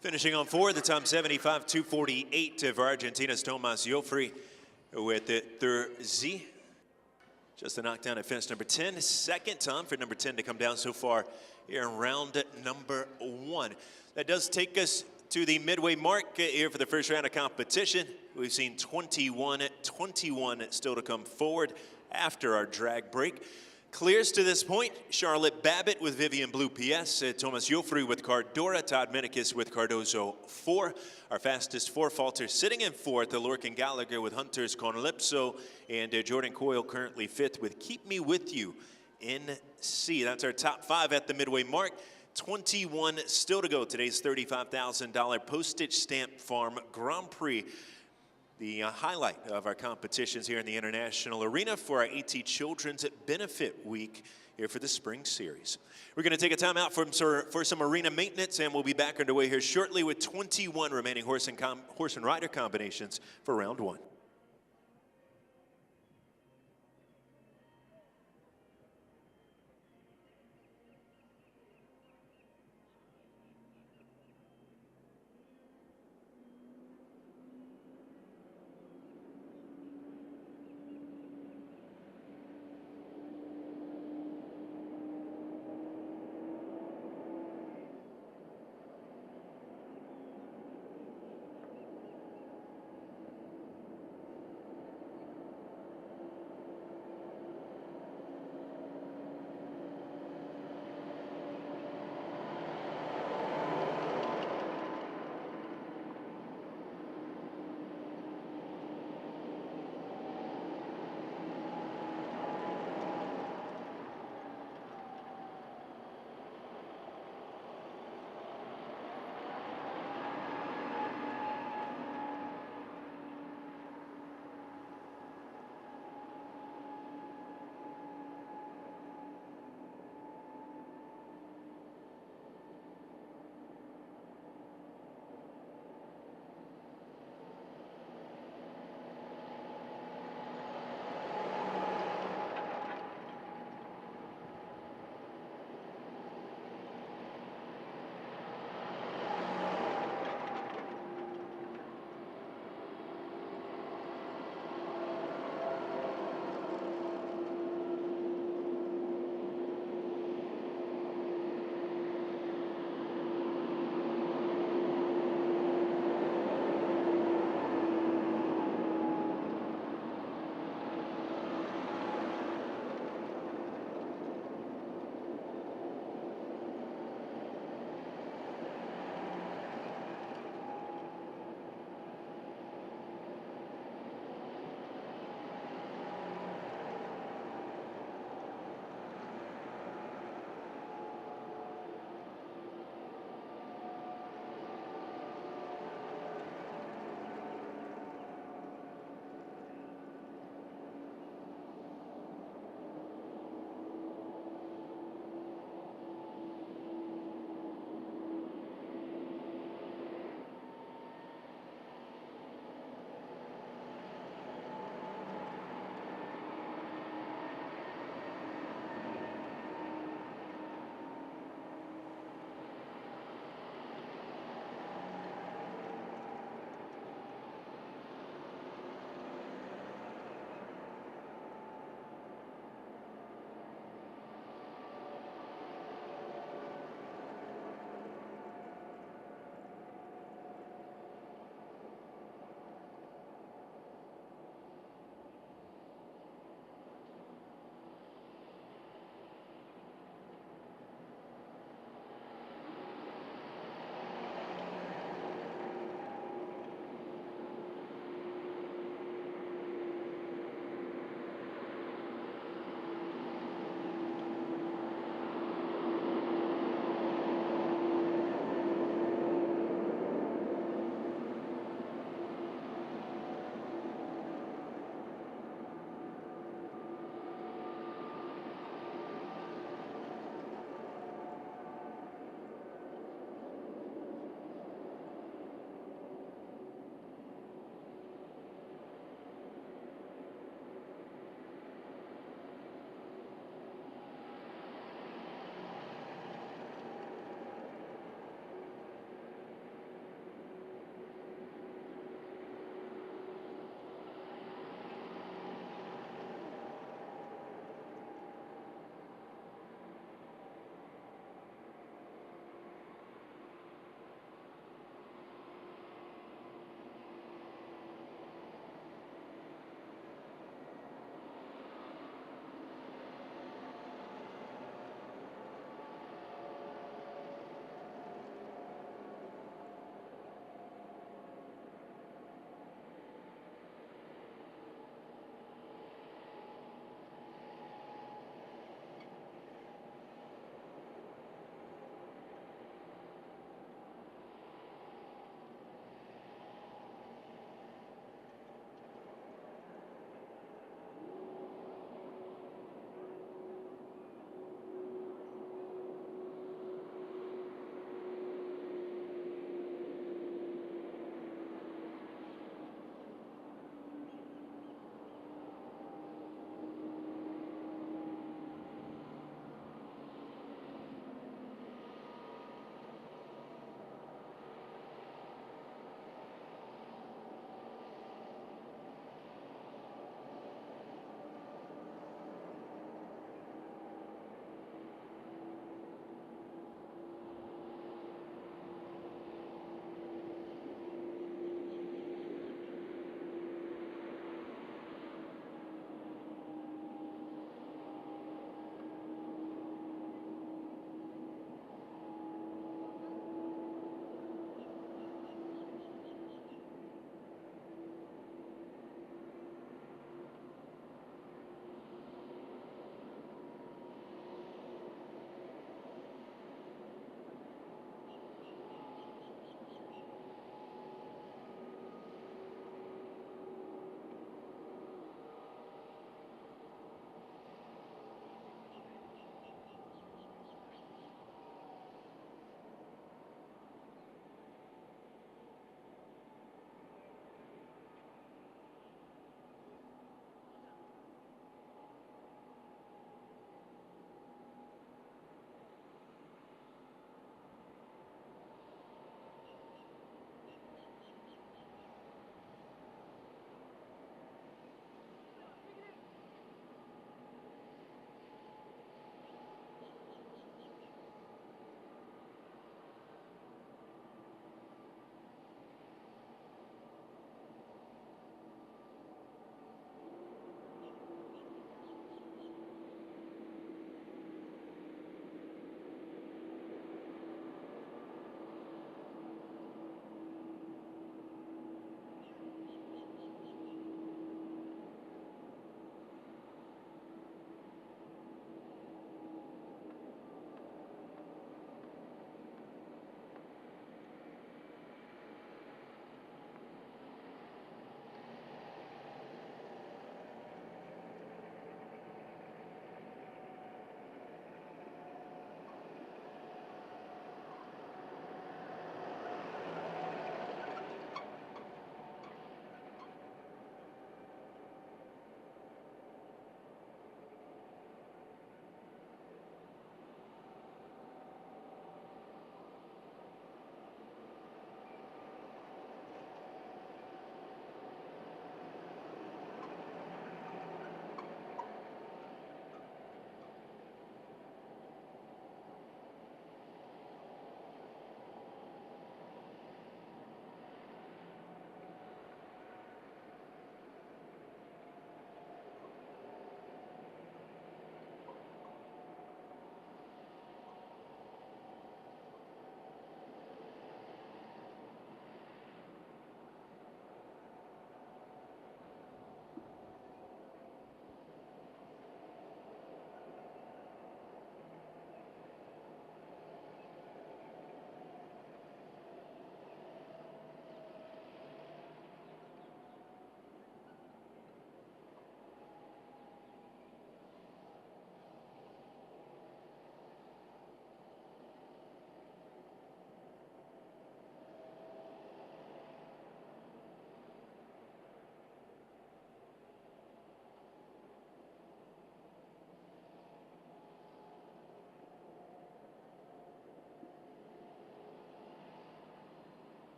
Finishing on 4, the time 75.248 for Argentina's Thomas Joffrey with it Thursday. Just a knockdown at finish number 10. Second time for number 10 to come down so far here in round number 1. That does take us to the midway mark here for the first round of competition. We've seen 21 still to come forward after our drag break. Clears to this point, Charlotte Babbitt with Vivian Blue PS, Thomas Joffrey with Cardora, Todd Minikis with Cardozo 4. Our fastest four falters sitting in fourth, Lorcan Gallagher with Hunter's Calypso, and Jordan Coyle currently fifth with Keep Me With You in C. That's our top five at the midway mark. 21 still to go. Today's $35,000 Postage Stamp Farm Grand Prix. The highlight of our competitions here in the International Arena for our AT Children's Benefit Week here for the Spring Series. We're going to take a time out for some arena maintenance, and we'll be back underway here shortly with 21 remaining horse and rider combinations for round one.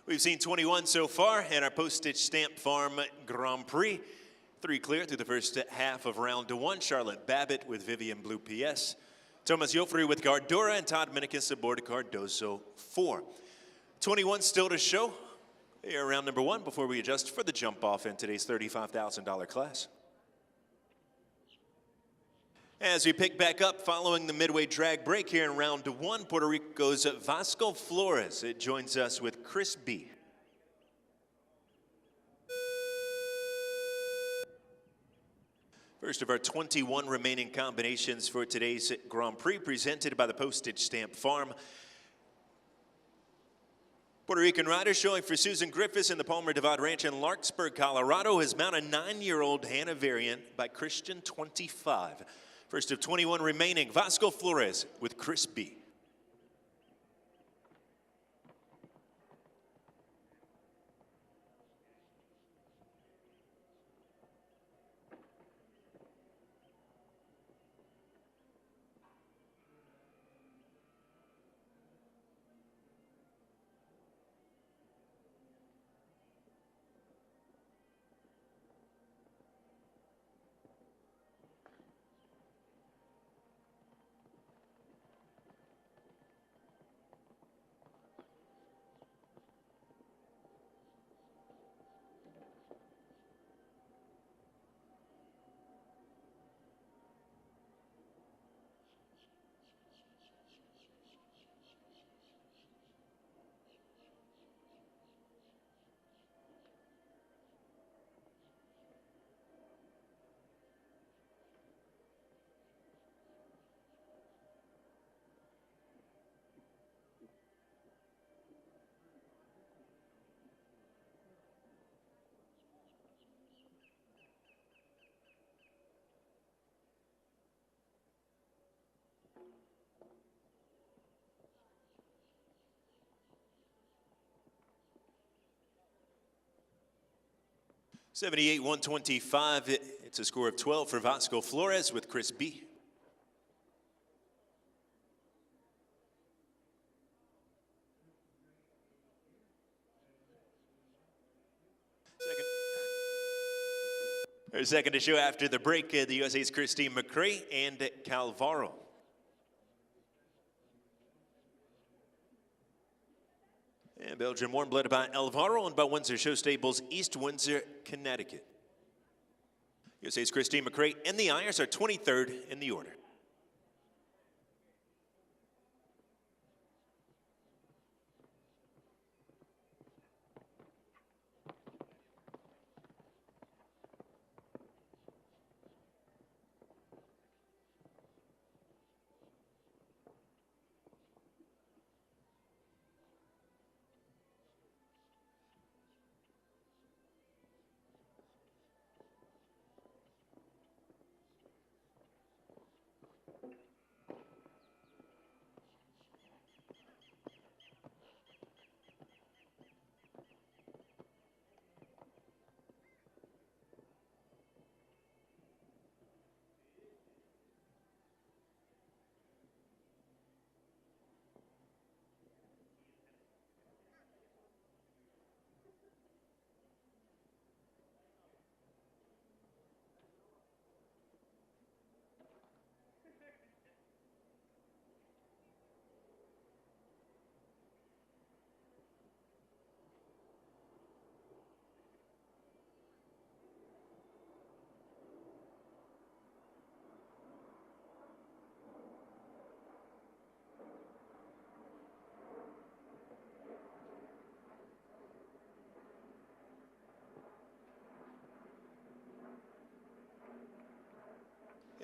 We've seen 21 so far in our Postage Stamp Farm Grand Prix. 3 clear through the first half of round 1. Charlotte Babbitt with Vivian Blue PS. Thomas Joffrey with Gardora and Todd Minikis aboard Cardozo 4. 21 still to show. Here, round number 1 before we adjust for the jump off in today's $35,000 class. As we pick back up following the Midway drag break here in round 1, Puerto Rico's Vasco Flores. It joins us with Chris B. First of our 21 remaining combinations for today's Grand Prix, presented by the Postage Stamp Farm. Puerto Rican rider showing for Susan Griffiths in the Palmer Divide Ranch in Larkspur, Colorado, has mounted a 9-year-old Hannah variant by Christian 25. First of 21 remaining, Vasco Flores with Chris B. $78,125. It's a score of 12 for Vasco Flores with Chris B. Second to show after the break, the USA's Christine McCrae and Calvaro. And Belgian warm blooded by Alvaro and by Windsor Show Stables, East Windsor, Connecticut. USA's Christine McCrae and the Ayers are 23rd in the order.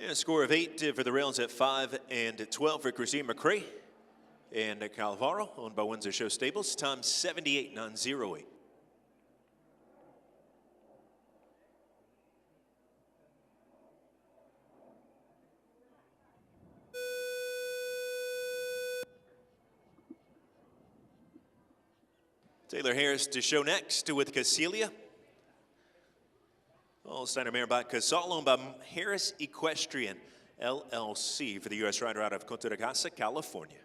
And a score of 8 for the rails at 5 and 12 for Christine McCrae and Calvaro, owned by Windsor Show Stables. Time 78,908. Taylor Harris to show next with Casilia. Holsteiner mare by Casal, owned by Harris Equestrian LLC for the U.S. rider out of Contra Casa, California.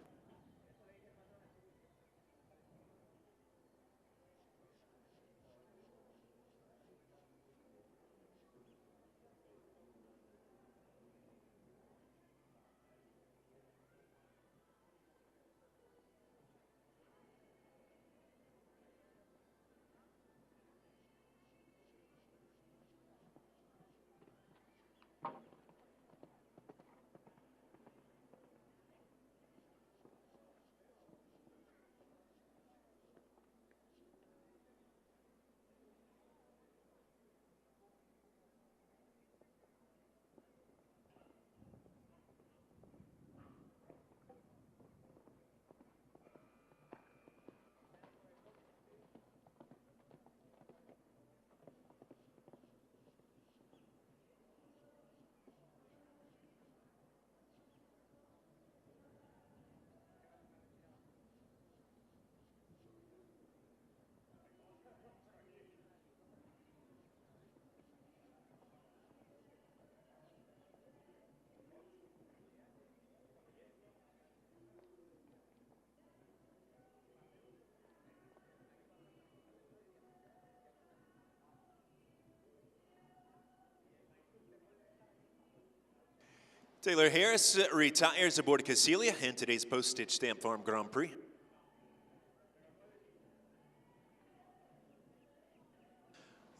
Taylor Harris retires aboard Casilia in today's Postage Stamp Farm Grand Prix.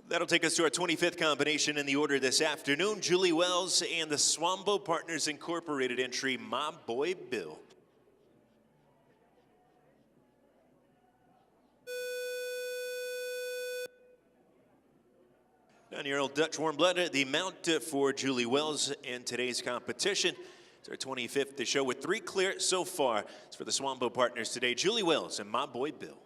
That'll take us to our 25th combination in the order this afternoon. Julie Wells and the Swambo Partners Incorporated entry, My Boy Bill. 9-year-old Dutch warm blood, the mount for Julie Wells in today's competition. It's our 25th to show with 3 clear so far. It's for the Swambo Partners today, Julie Wells and My Boy Bill.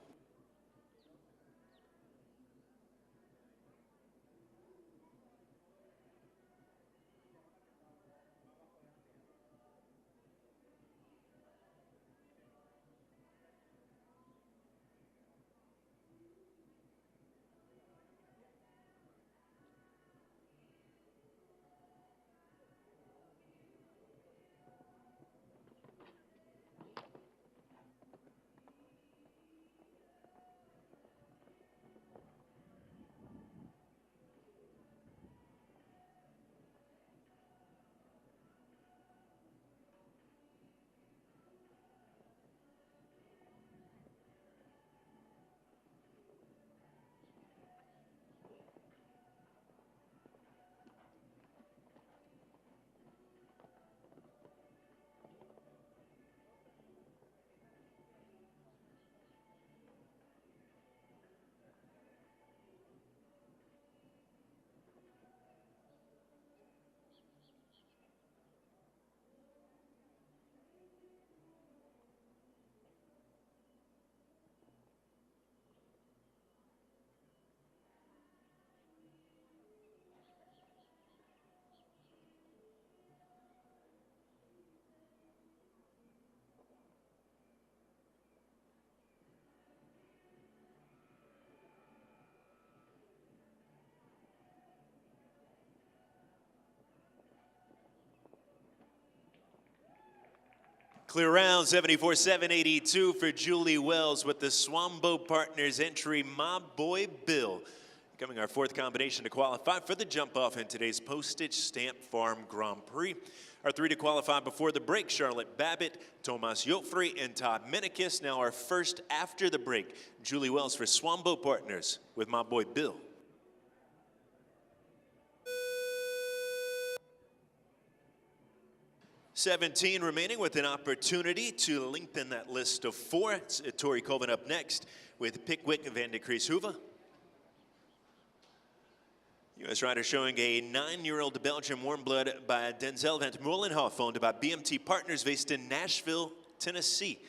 Clear round 74-782 for Julie Wells with the Swambo Partners entry, My Boy Bill. Becoming our 4th combination to qualify for the jump off in today's Postage Stamp Farm Grand Prix. Our 3 to qualify before the break, Charlotte Babbitt, Tomas Jofrey, and Todd Minikis. Now our first after the break, Julie Wells for Swambo Partners with My Boy Bill. 17 remaining with an opportunity to lengthen that list of 4. It's Tori Colvin up next with Pickwick Van de Kreeshoeven. U.S. rider showing a 9-year-old Belgian warm blood by Denzel van Molenhoff, owned by BMT Partners, based in Nashville, Tennessee.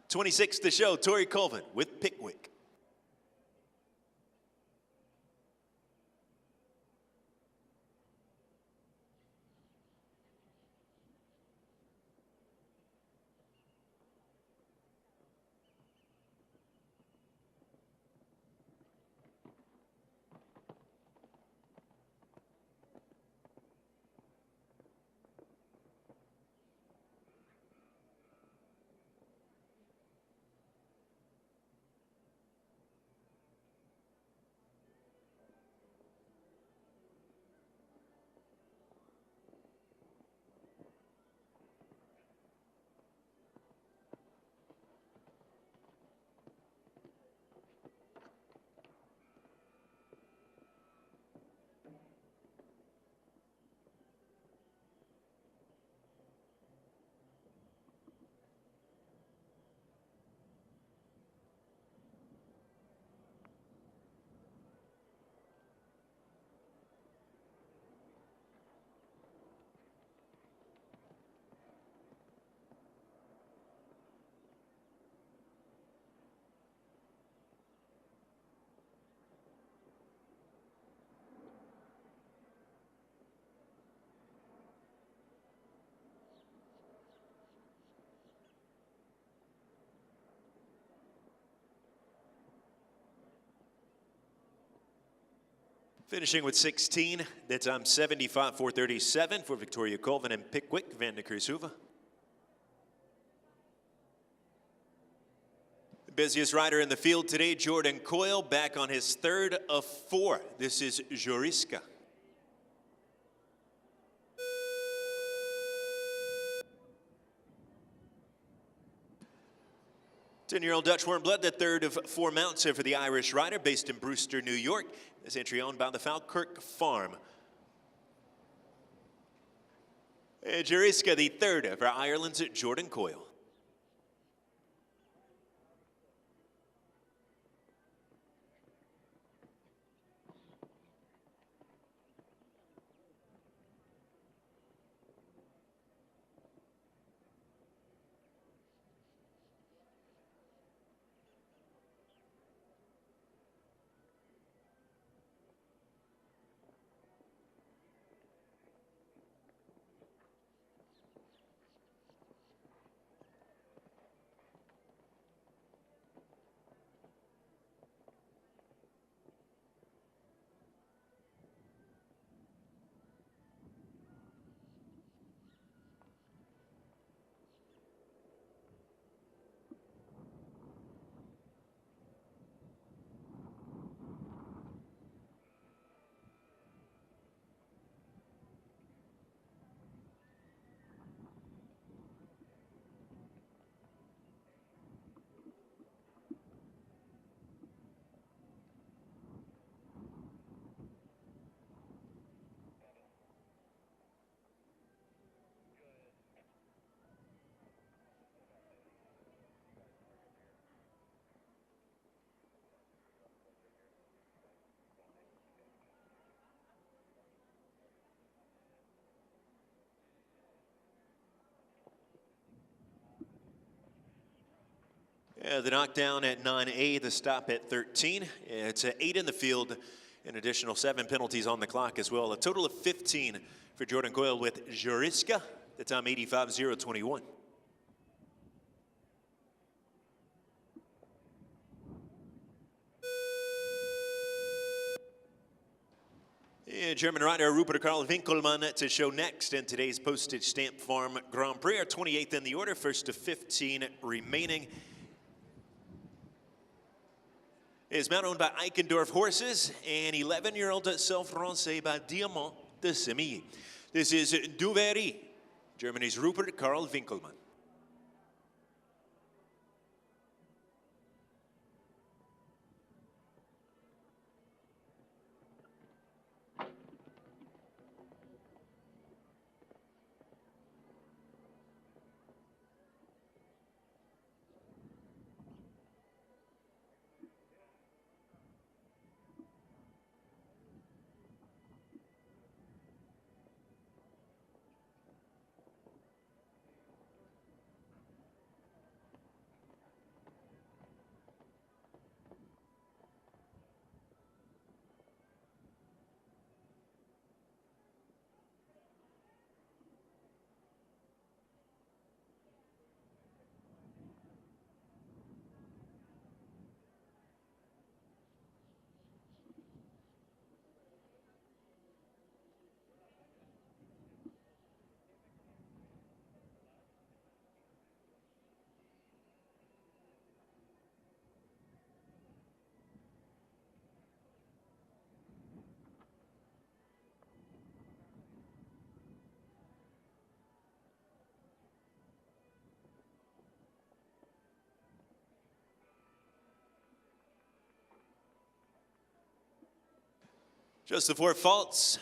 26 to show, Tori Colvin with Pickwick. Finishing with 16, that's 75-437 for Victoria Colvin and Pickwick Van de Kreeshoeven. The busiest rider in the field today, Jordan Coyle, back on his 3rd of 4. This is Joriska. 10-year-old Dutch Warmblood, the third of 4 mounts for the Irish rider, based in Brewster, New York. This entry owned by the Falkirk Farm. Juriska, the third for Ireland's Jordan Coyle. The knockdown at 9A, the stop at 13. It's 8 in the field, an additional 7 penalties on the clock as well. A total of 15 for Jordan Coyle with Juriska. The time 85.021. German rider Rupert Karl Winkelmann to show next in today's Postage Stamp Farm Grand Prix. Our 28th in the order, first to 15 remaining. Is mount owned by Eichendorff Horses and 11-year-old Self Francais by Diamant de Semilly. This is Duvery, Germany's Rupert Karl Winkelmann. Just the 4 faults.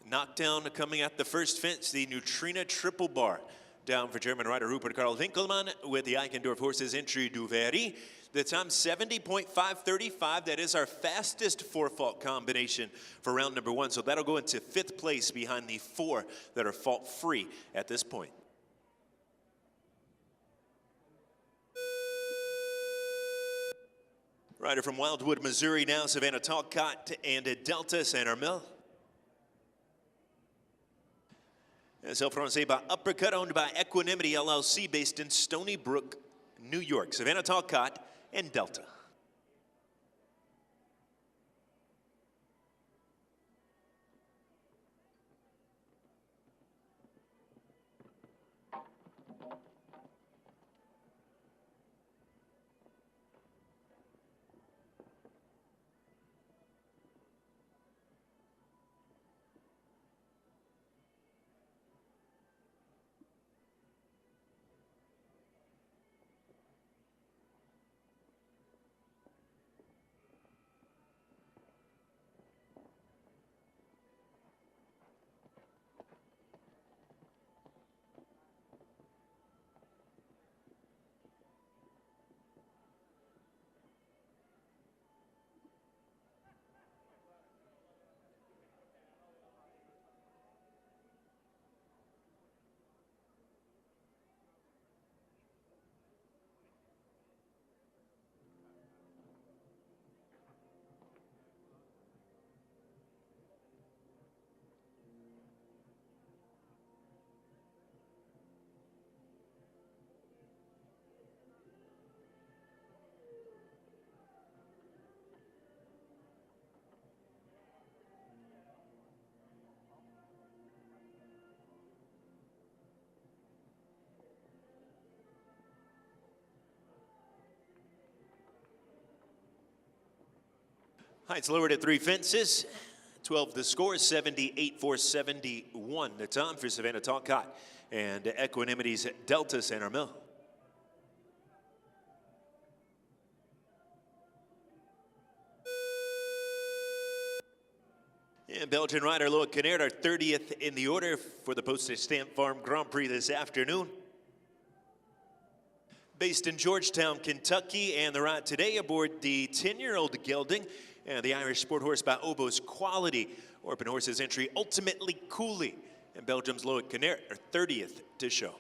Knockdown coming at the first fence, the Neutrina triple bar. Down for German rider Rupert Karl Winkelmann with the Eichendorff Horses entry Duvery. The time 70.535. That is our fastest 4-fault combination for round number 1. So that'll go into 5th place behind the 4 that are fault-free at this point. Rider from Wildwood, Missouri now, Savannah Talcott and Delta San Armel. Self Francais by Uppercut, owned by Equanimity LLC, based in Stony Brook, New York. Savannah Talcott and Delta. Heights lowered at 3 fences. 12 the score, 78 for 71. The time for Savannah Talcott and Equanimity's Delta Center Mill. And Belgian rider Loic Kinnaert, our 30th in the order for the Postage Stamp Farm Grand Prix this afternoon. Based in Georgetown, Kentucky, and the ride today aboard the 10-year-old gelding and the Irish sport horse by Obo's Quality. Orphan Horse's entry ultimately Cooley. And Belgium's Loic Kinnaert, our 30th to show.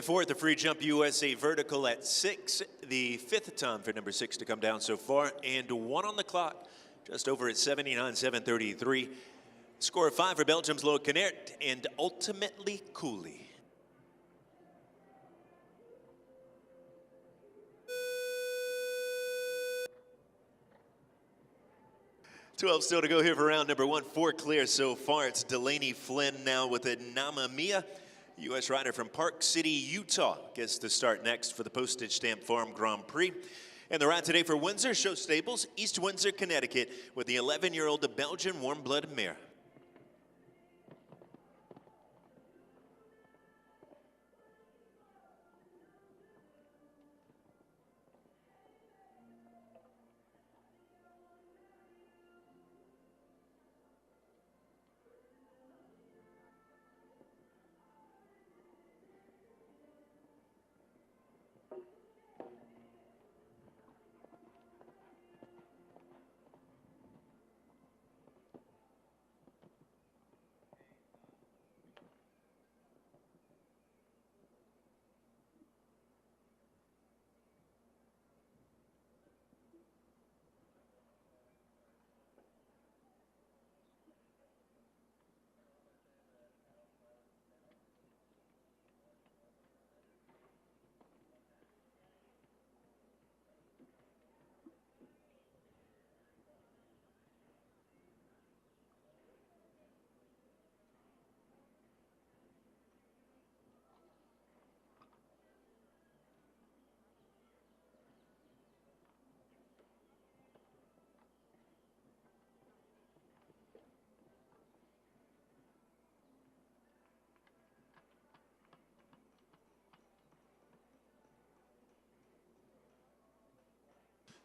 Fourth, the free jump USA vertical at 6. The 5th time for number 6 to come down so far. And 1 on the clock, just over at 79.733. Score of 5 for Belgium's Loic Kinnaert and ultimately Cooley. $12 still to go here for round number 1. 4 clear so far. It's Delaney Flynn now with a Nama Mia. U.S. rider from Park City, Utah gets the start next for the Postage Stamp Farm Grand Prix. And the ride today for Windsor Show Stables, East Windsor, Connecticut, with the 11-year-old Belgian warm-blood mare.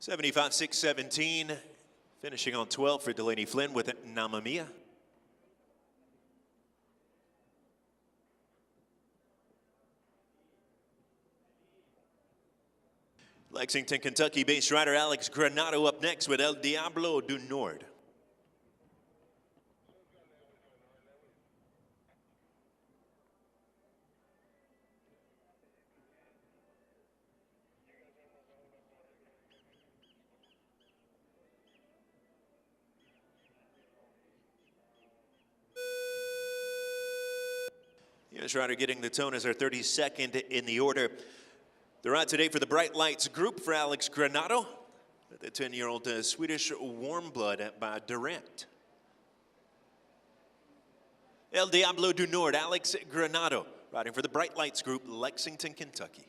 $75,617, finishing on 12 for Delaney Flynn with Nama Mia. Lexington, Kentucky-based rider Alex Granado up next with El Diablo du Nord. U.S. rider getting the tone as our 32nd in the order. The ride today for the Bright Lights group for Alex Granado, the 10-year-old Swedish warm blood by Durant. El Diablo du Nord, Alex Granado, riding for the Bright Lights Group, Lexington, Kentucky.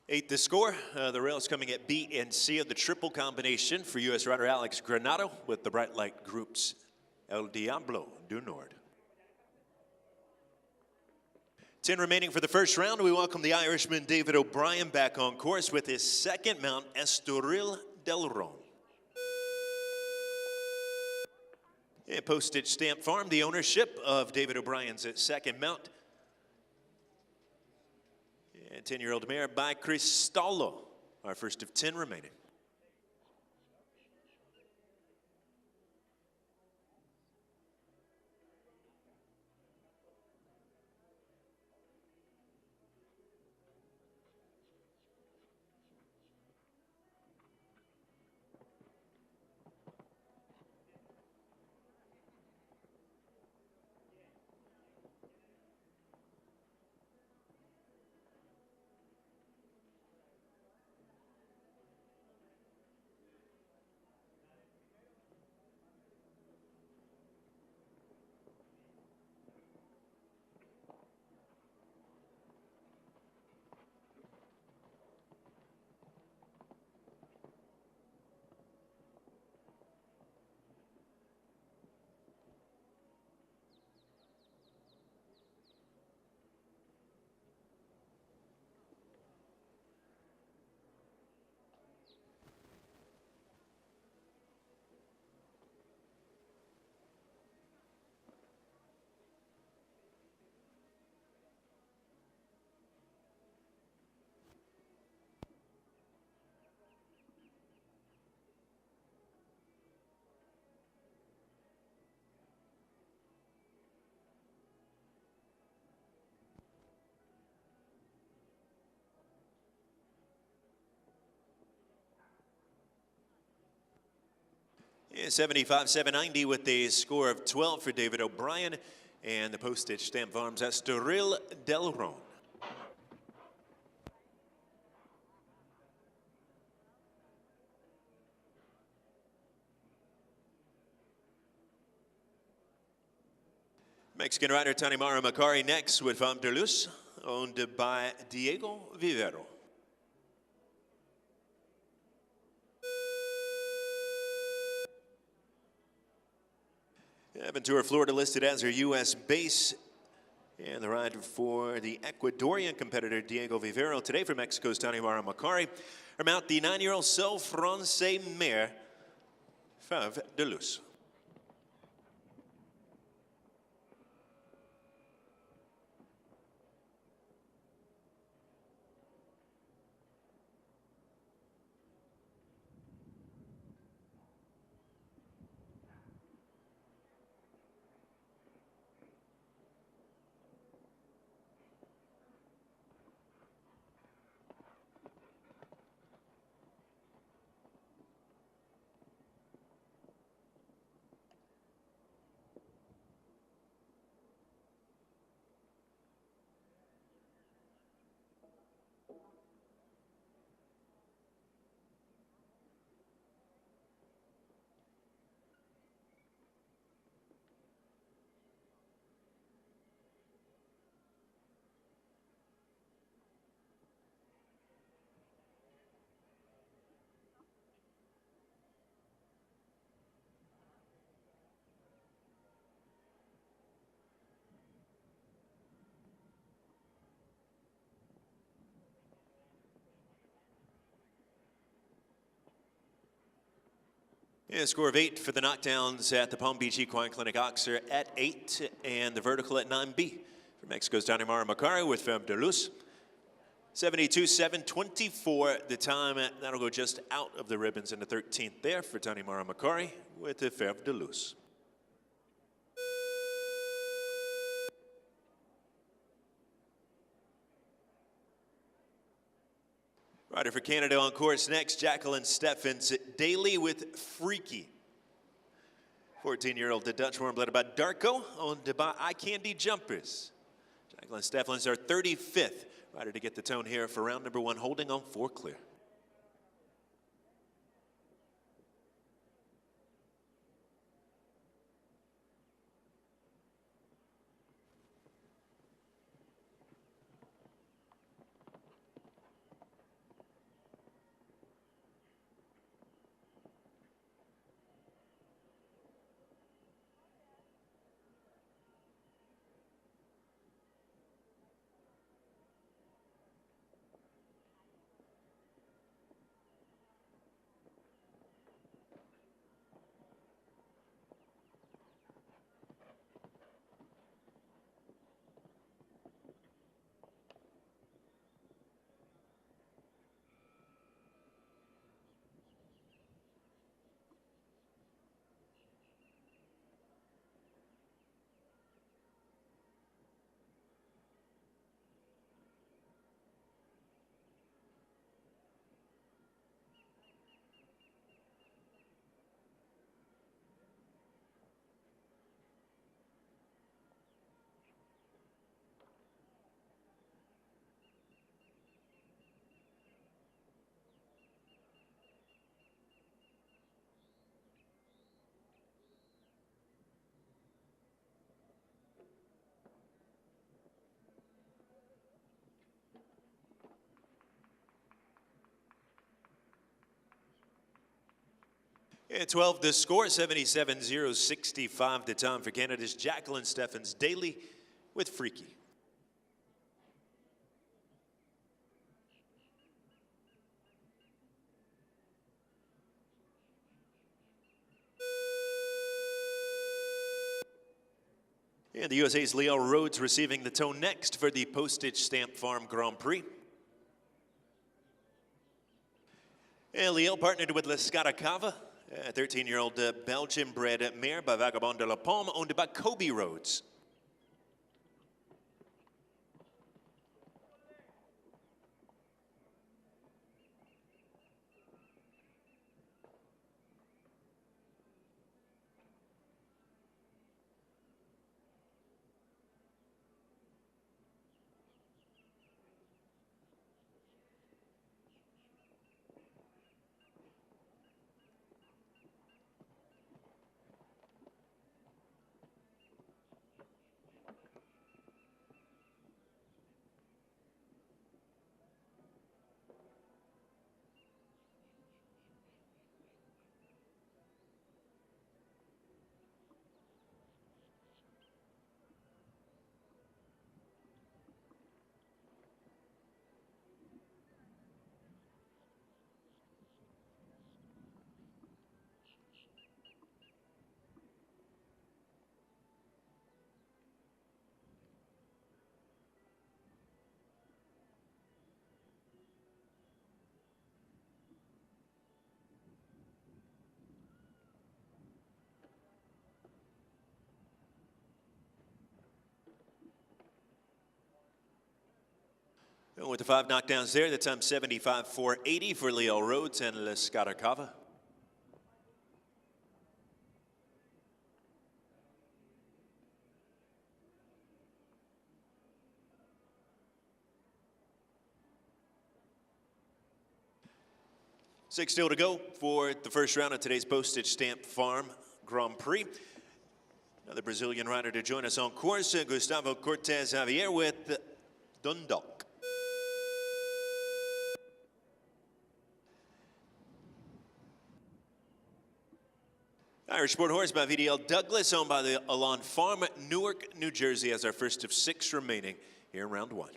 Eighth the score. The rails coming at B and C of the triple combination for U.S. rider Alex Granado with the Bright Light Group's El Diablo du Nord. 10 remaining for the first round. We welcome the Irishman David O'Brien back on course with his second mount, Estoril del Ron. And Postage Stamp Farm, the ownership of David O'Brien's second mount. And 10-year-old mare by Cristallo, our first of 10 remaining. Yeah, 75-790 with a score of 12 for David O'Brien and the Postage Stamp Farms Estoril del Ron. Mexican rider Tanimara Macari next with Femme de Luz, owned by Diego Vivero. Aventura, Florida listed as her U.S. base. And the ride for the Ecuadorian competitor Diego Vivero today for Mexico's Tanimara Macari. Her mount, the 9-year-old Cell Francais mare, Femme de Luz. Yeah, a score of 8 for the knockdowns at the Palm Beach Equine Clinic. Oxer at 8 and the vertical at 9B. For Mexico's Tanimara Macari with Femme de Luz. 72-7-24 the time. That'll go just out of the ribbons in the 13th there for Tanimara Macari with the Femme de Luz. Rider for Canada on course next, Jacqueline Steffens Daily with Freaky. 14-year-old Dutch warm-blooded by Darko, owned by Eye Candy Jumpers. Jacqueline Steffens, our 35th rider to get the tone here for round number 1, holding on 4 clear. Yeah, 12 the score, 77-0-65 the time for Canada's Jacqueline Steffens Daily with Freaky. And the USA's Leo Rhodes receiving the tone next for the Postage Stamp Farm Grand Prix. And Leo partnered with La Scaracava, a 13-year-old Belgian-bred mare by Vagabond de la Palme, owned by Kobe Rhodes. And with the 5 knockdowns there, the time 75-4-80 for Leo Rhodes and La Scaracava. Six still to go for the first round of today's Postage Stamp Farm Grand Prix. Another Brazilian rider to join us on course, Gustavo Cortez Javier with Dundalk. Irish Sport Horse by VDL Douglas, owned by the Alon Farm, Newark, New Jersey, as our first of 6 remaining here in round 1.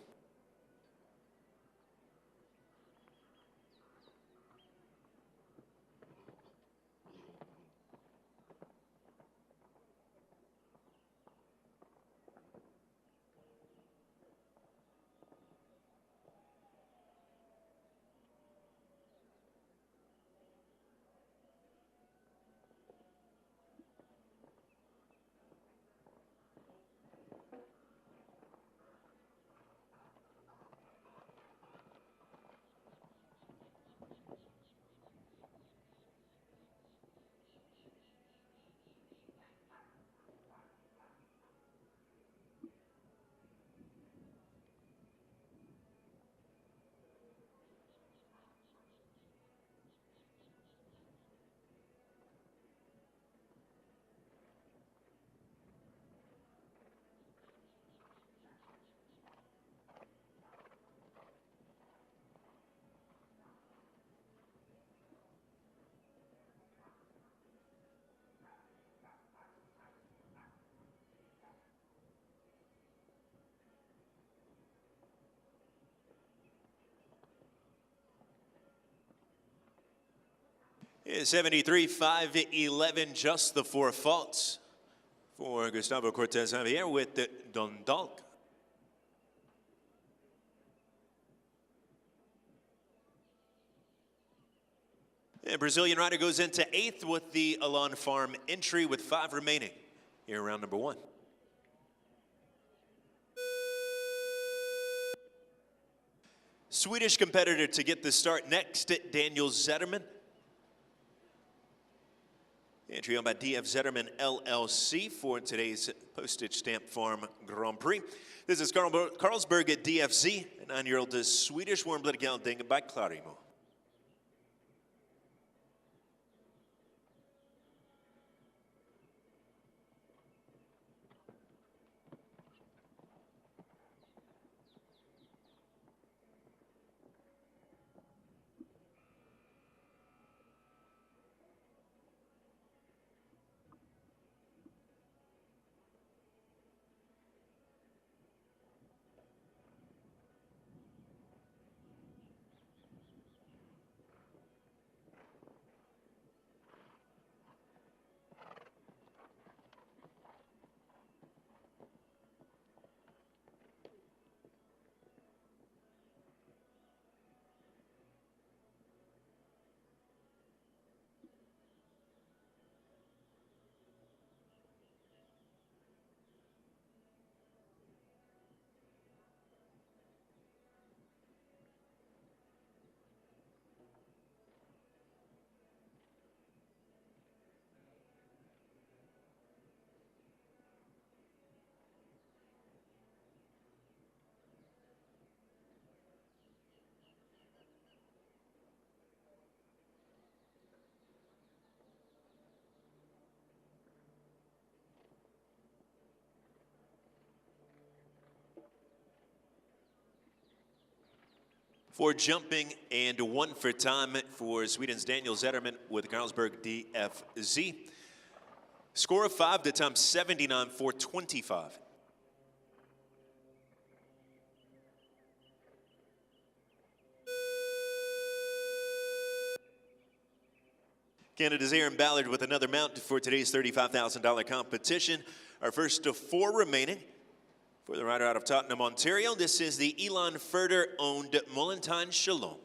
73, 5'11", just the 4 faults for Gustavo Cortez Javier with the Dundalk. And Brazilian rider goes into 8th with the Alon Farm entry with 5 remaining here in round number 1. Swedish competitor to get the start next, Daniel Zetterman. Entry owned by DF Zetterman LLC for today's Postage Stamp Farm Grand Prix. This is Carlsberg at DFZ, a 9-year-old Swedish warm-blooded gelding by Clarimo. For jumping and 1 for time for Sweden's Daniel Zetterman with Carlsberg DFZ. Score of 5 to time 79.425. Canada's Aaron Ballard with another mount for today's $35,000 competition. Our first of 4 remaining. For the rider out of Tottenham, Ontario, this is the Elon Furter-owned Mullenton Shalom.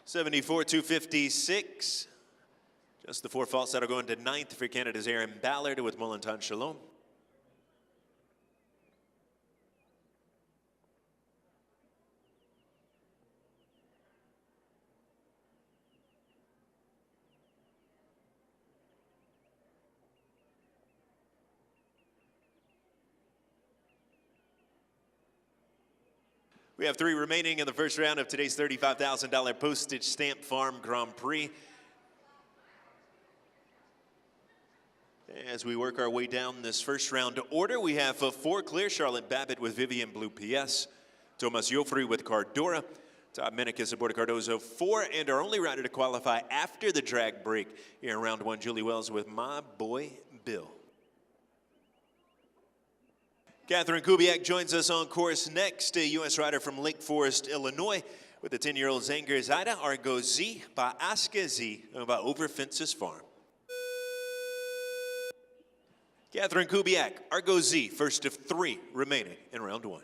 $74,256. Just the 4 faults that are going to 9th for Canada's Aaron Ballard with Mullenton Shalom. We have 3 remaining in the first round of today's $35,000 Postage Stamp Farm Grand Prix. As we work our way down this first round order, we have 4 clear. Charlotte Babbitt with Vivian Blue PS. Thomas Joffrey with Cardora. Todd Menikis aboard a Cardozo 4. And our only rider to qualify after the drag break here in round 1, Julie Wells with My Boy Bill. Catherine Kubiak joins us on course next, a U.S. rider from Lake Forest, Illinois, With the 10-year-old Zanger Zaida, Argo Z by Aske Z by Over Fences Farm. Catherine Kubiak, Argo Z, first of 3 remaining in round 1.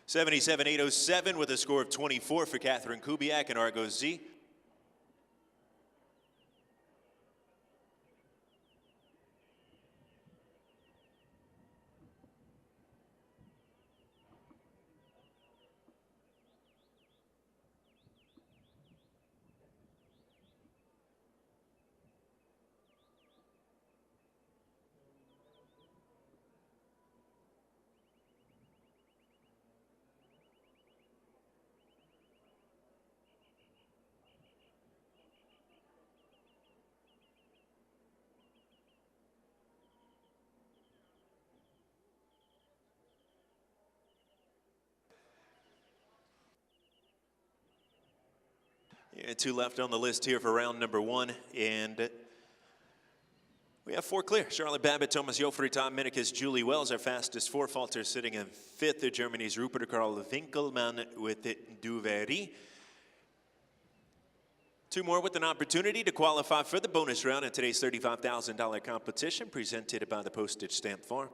$77,807 with a score of 24 for Catherine Kubiak and Argo Z. Yeah, 2 left on the list here for round number 1, and we have 4 clear. Charlotte Babbitt, Thomas Jofrey, Tom Minikis, Julie Wells, our fastest 4 falters, sitting in 5th. Germany's Rupert Karl Winkelmann with Duveri. 2 more with an opportunity to qualify for the bonus round in today's $35,000 competition presented by the Postage Stamp Farm.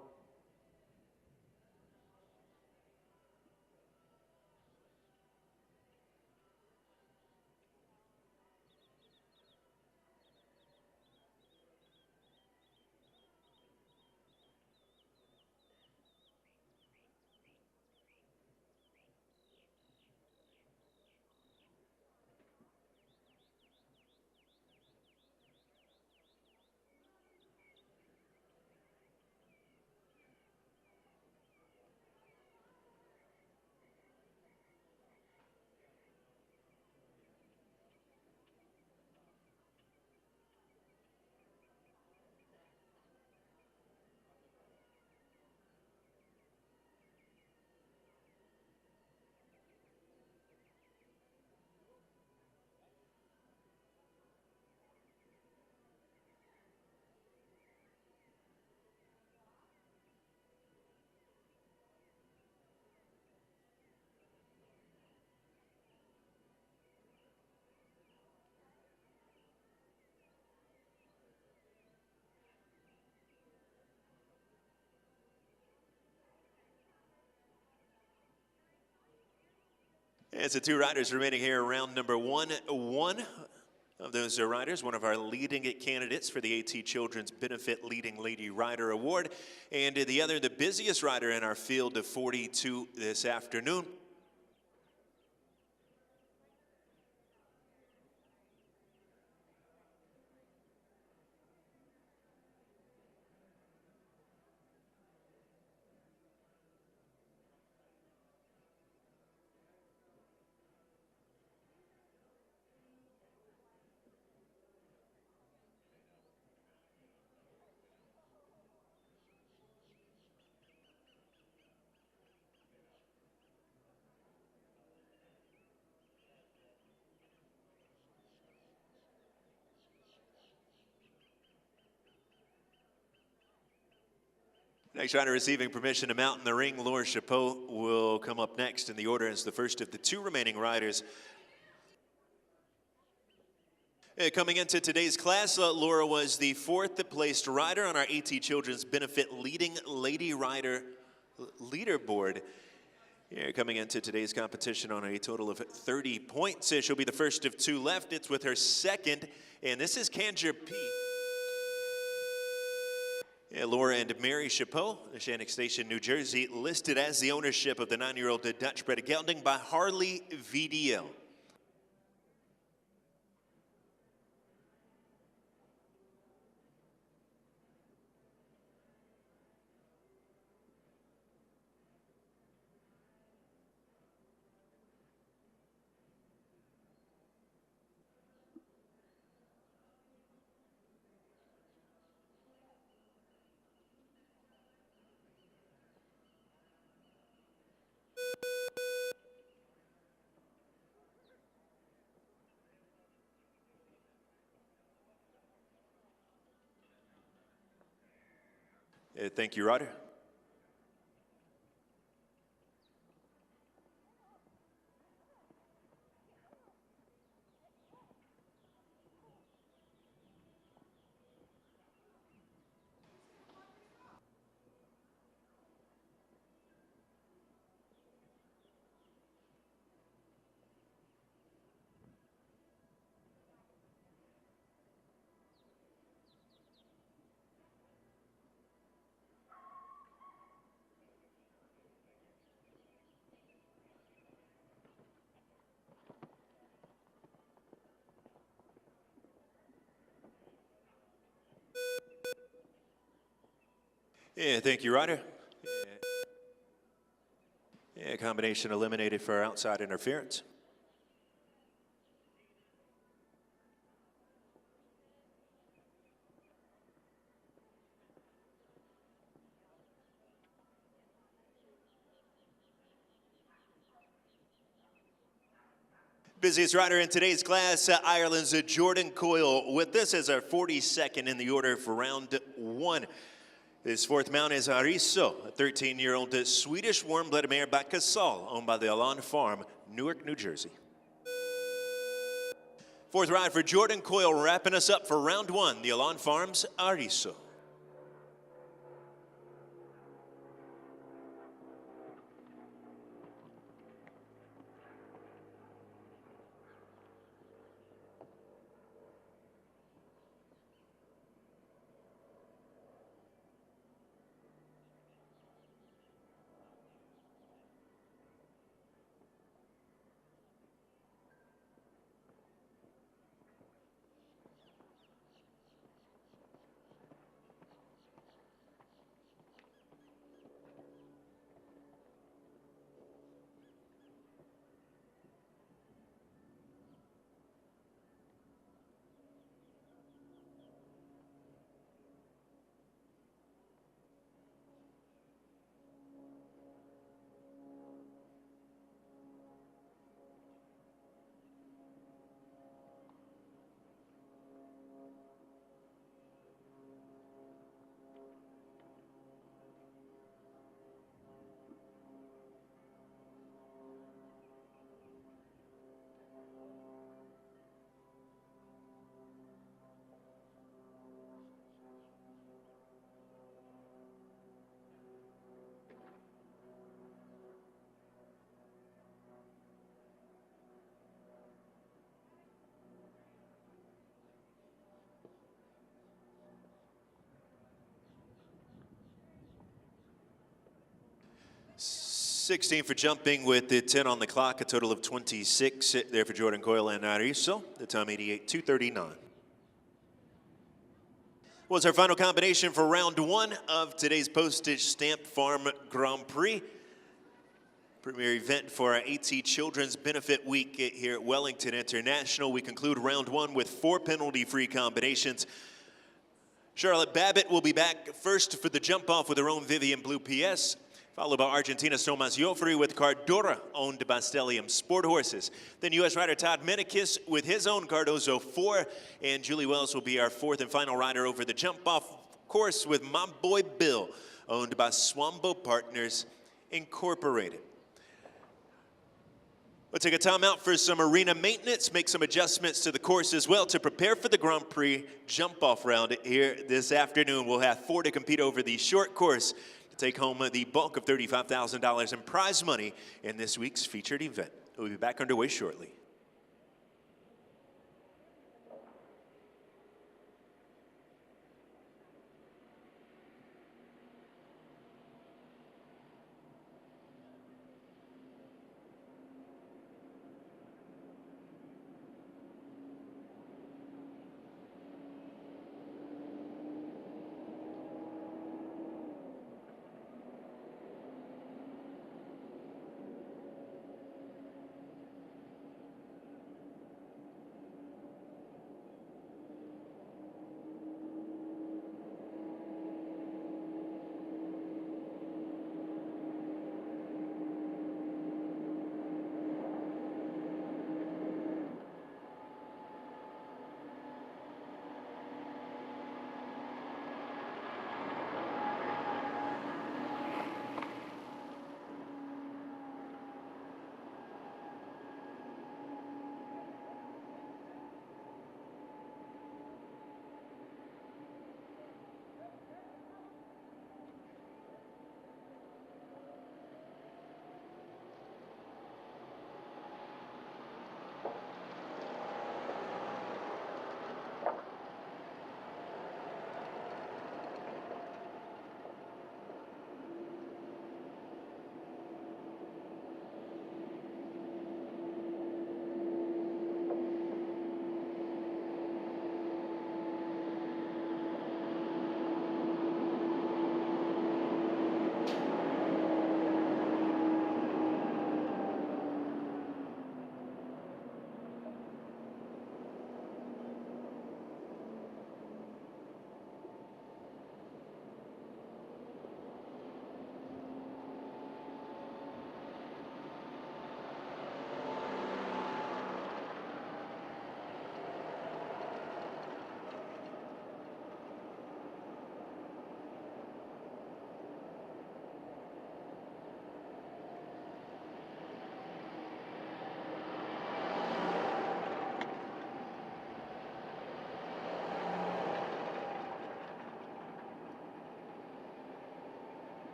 It's the 2 riders remaining here, round number 1. One of those riders, one of our leading candidates for the AT Children's Benefit Leading Lady Rider Award, and the other, the busiest rider in our field of 42 this afternoon. Next rider receiving permission to mount in the ring, Laura Chapeau, will come up next in the order as the first of the two remaining riders. Coming into today's class, Laura was the fourth placed rider on our AT Children's Benefit Leading Lady Rider leaderboard. Here, coming into today's competition on a total of 30 points. She'll be the first of two left. It's with her second, and this is Kanjer P. Yeah, Laura and Mary Chapeau, Shannock Station, New Jersey, listed as the ownership of the 9-year-old Dutch-bred gelding by Harley VDL. Thank you, Ryder. Yeah, thank you, Ryder. Yeah, combination eliminated for outside interference. Busiest rider in today's class, Ireland's Jordan Coyle, with this as our 42nd in the order for round one. His fourth mount is Ariso, a 13-year-old Swedish warm-blooded mare by Casal, owned by the Alon Farm, Newark, New Jersey. Fourth ride for Jordan Coyle, wrapping us up for round one, the Alon Farm's Ariso. $16 for jumping with the 10 on the clock, a total of 26 there for Jordan Coyle and Ariso, the time 88.239. Was our final combination for round one of today's Postage Stamp Farm Grand Prix. Premier event for our AT Children's Benefit Week here at Wellington International. We conclude round one with 4 penalty-free combinations. Charlotte Babbitt will be back first for the jump off with her own Vivian Blue PS, followed by Argentina's Tomas Joffrey with Cardora, owned by Stellium Sport Horses. Then U.S. rider Todd Menikis with his own Cardozo 4, and Julie Wells will be our fourth and final rider over the jump-off course with my boy Bill, owned by Swambo Partners Incorporated. We'll take a timeout for some arena maintenance, make some adjustments to the course as well to prepare for the Grand Prix jump-off round here this afternoon. We'll have 4 to compete over the short course to take home the bulk of $35,000 in prize money in this week's featured event. We'll be back underway shortly.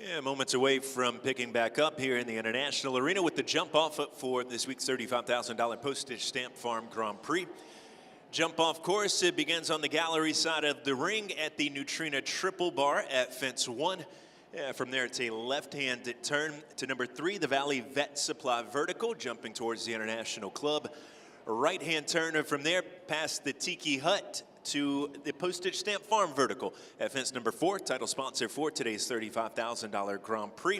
Yeah, moments away from picking back up here in the International Arena with the jump off for this week's $35,000 Postage Stamp Farm Grand Prix. Jump off course, it begins on the gallery side of the ring at the Neutrina Triple Bar at fence 1. From there, it's a left-hand turn to number 3, the Valley Vet Supply Vertical, jumping towards the International Club. A right-hand turn from there, past the Tiki Hut to the Postage Stamp Farm Vertical at fence number 4, title sponsor for today's $35,000 Grand Prix.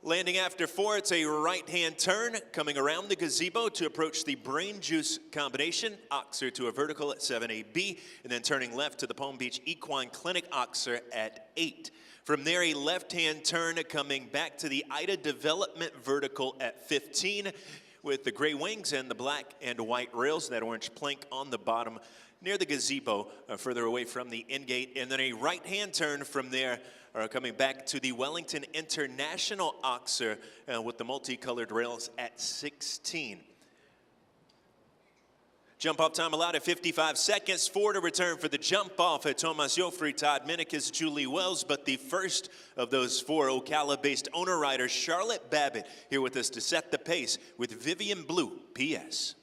Landing after 4, it's a right-hand turn, coming around the gazebo to approach the Brain Juice combination, Oxer to a vertical at 7AB, and then turning left to the Palm Beach Equine Clinic Oxer at 8. From there, a left-hand turn coming back to the Ida Development Vertical at 15, with the gray wings and the black and white rails, that orange plank on the bottom near the gazebo, further away from the end gate. And then a right-hand turn from there, coming back to the Wellington International Oxer with the multicolored rails at 16. Jump off time allowed at 55 seconds. 4 to return for the jump off at Thomas Joffrey, Todd Minikis, Julie Wells. But the first of those 4 Ocala-based owner riders, Charlotte Babbitt, here with us to set the pace with Vivian Blue, PS.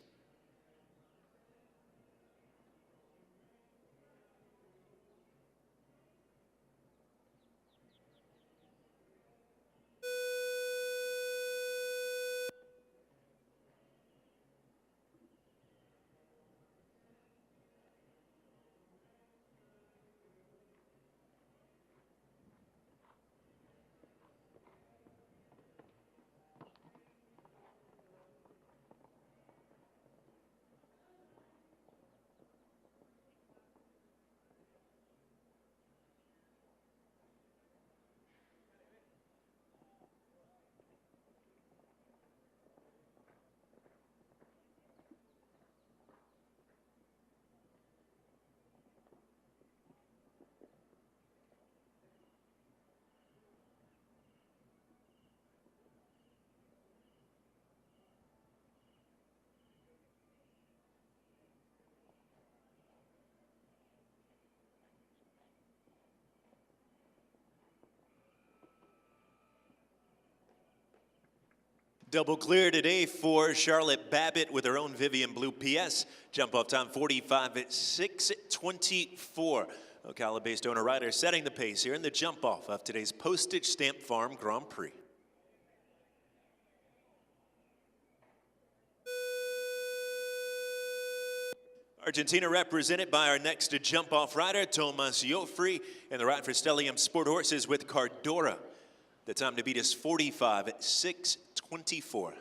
Double clear today for Charlotte Babbitt with her own Vivian Blue PS. Jump off time 45 at 6:24. Ocala-based owner rider setting the pace here in the jump off of today's Postage Stamp Farm Grand Prix. Argentina represented by our next jump off rider, Thomas Joffrey, and the ride for Stellium Sport Horses with Cardora. The time to beat is 45 at 6:24.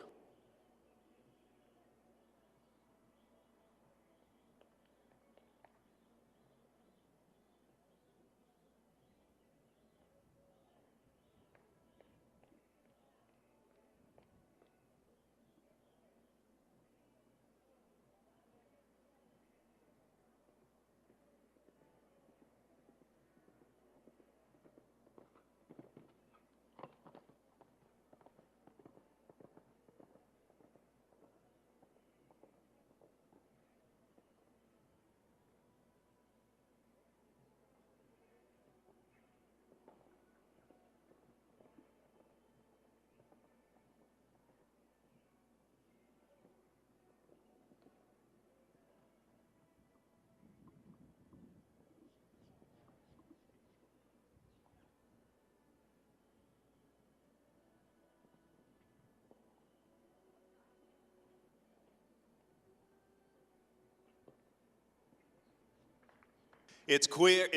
It's clear,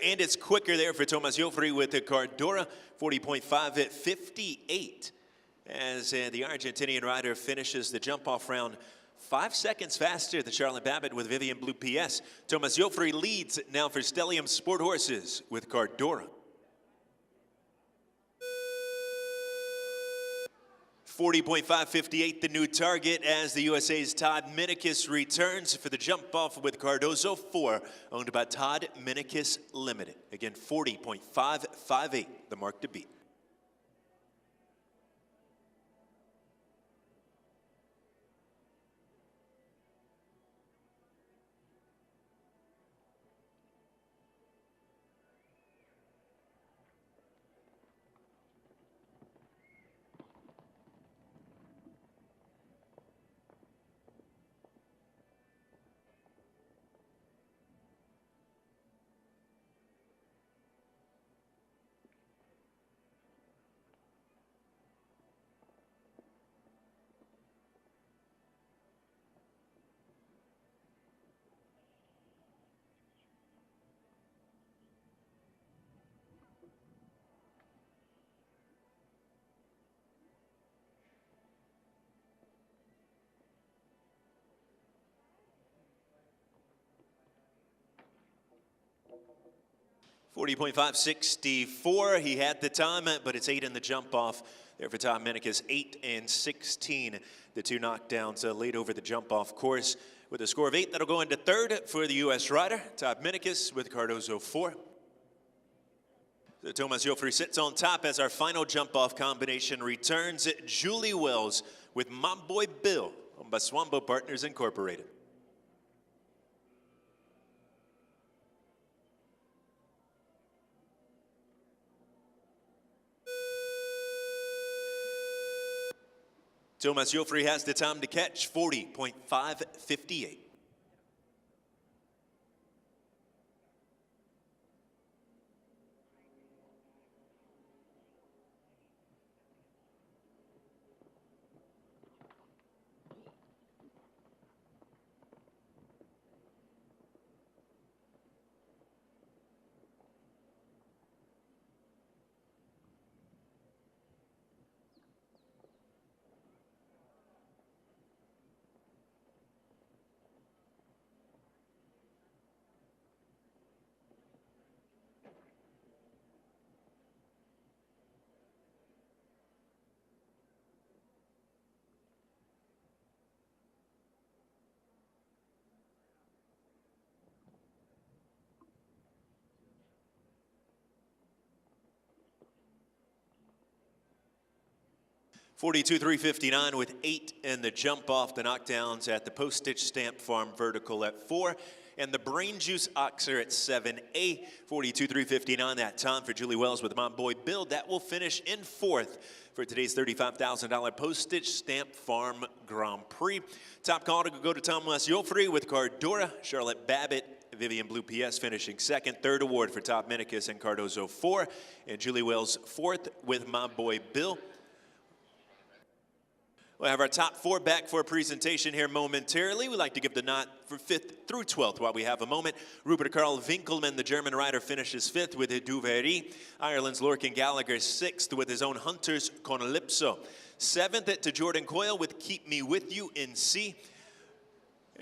and it's quicker there for Thomas Joffrey with the Cardora, 40.5 at 58. As the Argentinian rider finishes the jump-off round 5 seconds faster than Charlotte Babbitt with Vivian Blue PS. Thomas Joffrey leads now for Stellium Sport Horses with Cardora. 40.558, the new target as the USA's Todd Minikis returns for the jump off with Cardozo 4, owned by Todd Minikis Limited. Again, 40.558, the mark to beat. 40.564. He had the time, but it's 8 in the jump off. There for Todd Minicus, 8 and 16. The two knockdowns laid over the jump off course with a score of 8. That'll go into third for the U.S. rider. Todd Minicus with Cardozo 4. So Thomas Joffrey sits on top as our final jump off combination returns. Julie Wells with My Boy Bill on Baswambo Partners Incorporated. Thomas Joffrey has the time to catch, 40.558. $42,359 with 8 in the jump off. The knockdowns at the Postage Stamp Farm vertical at 4. And the Brain Juice Oxer at 7A. $42,359 that time for Julie Wells with My Boy Bill. That will finish in 4th for today's $35,000 Postage Stamp Farm Grand Prix. Top call to go to Thomas Joffrey with Cardora. Charlotte Babbitt, Vivian Blue PS finishing 2nd. 3rd award for Todd Minicus and Cardozo 4. And Julie Wells 4th with My Boy Bill. We'll have our top 4 back for a presentation here momentarily. We'd like to give the nod for 5th through 12th while we have a moment. Rupert Karl Winkelmann, the German rider, finishes 5th with Duveri. Ireland's Lorcan Gallagher 6th with his own Hunters Conlipso. 7th to Jordan Coyle with Keep Me With You in C.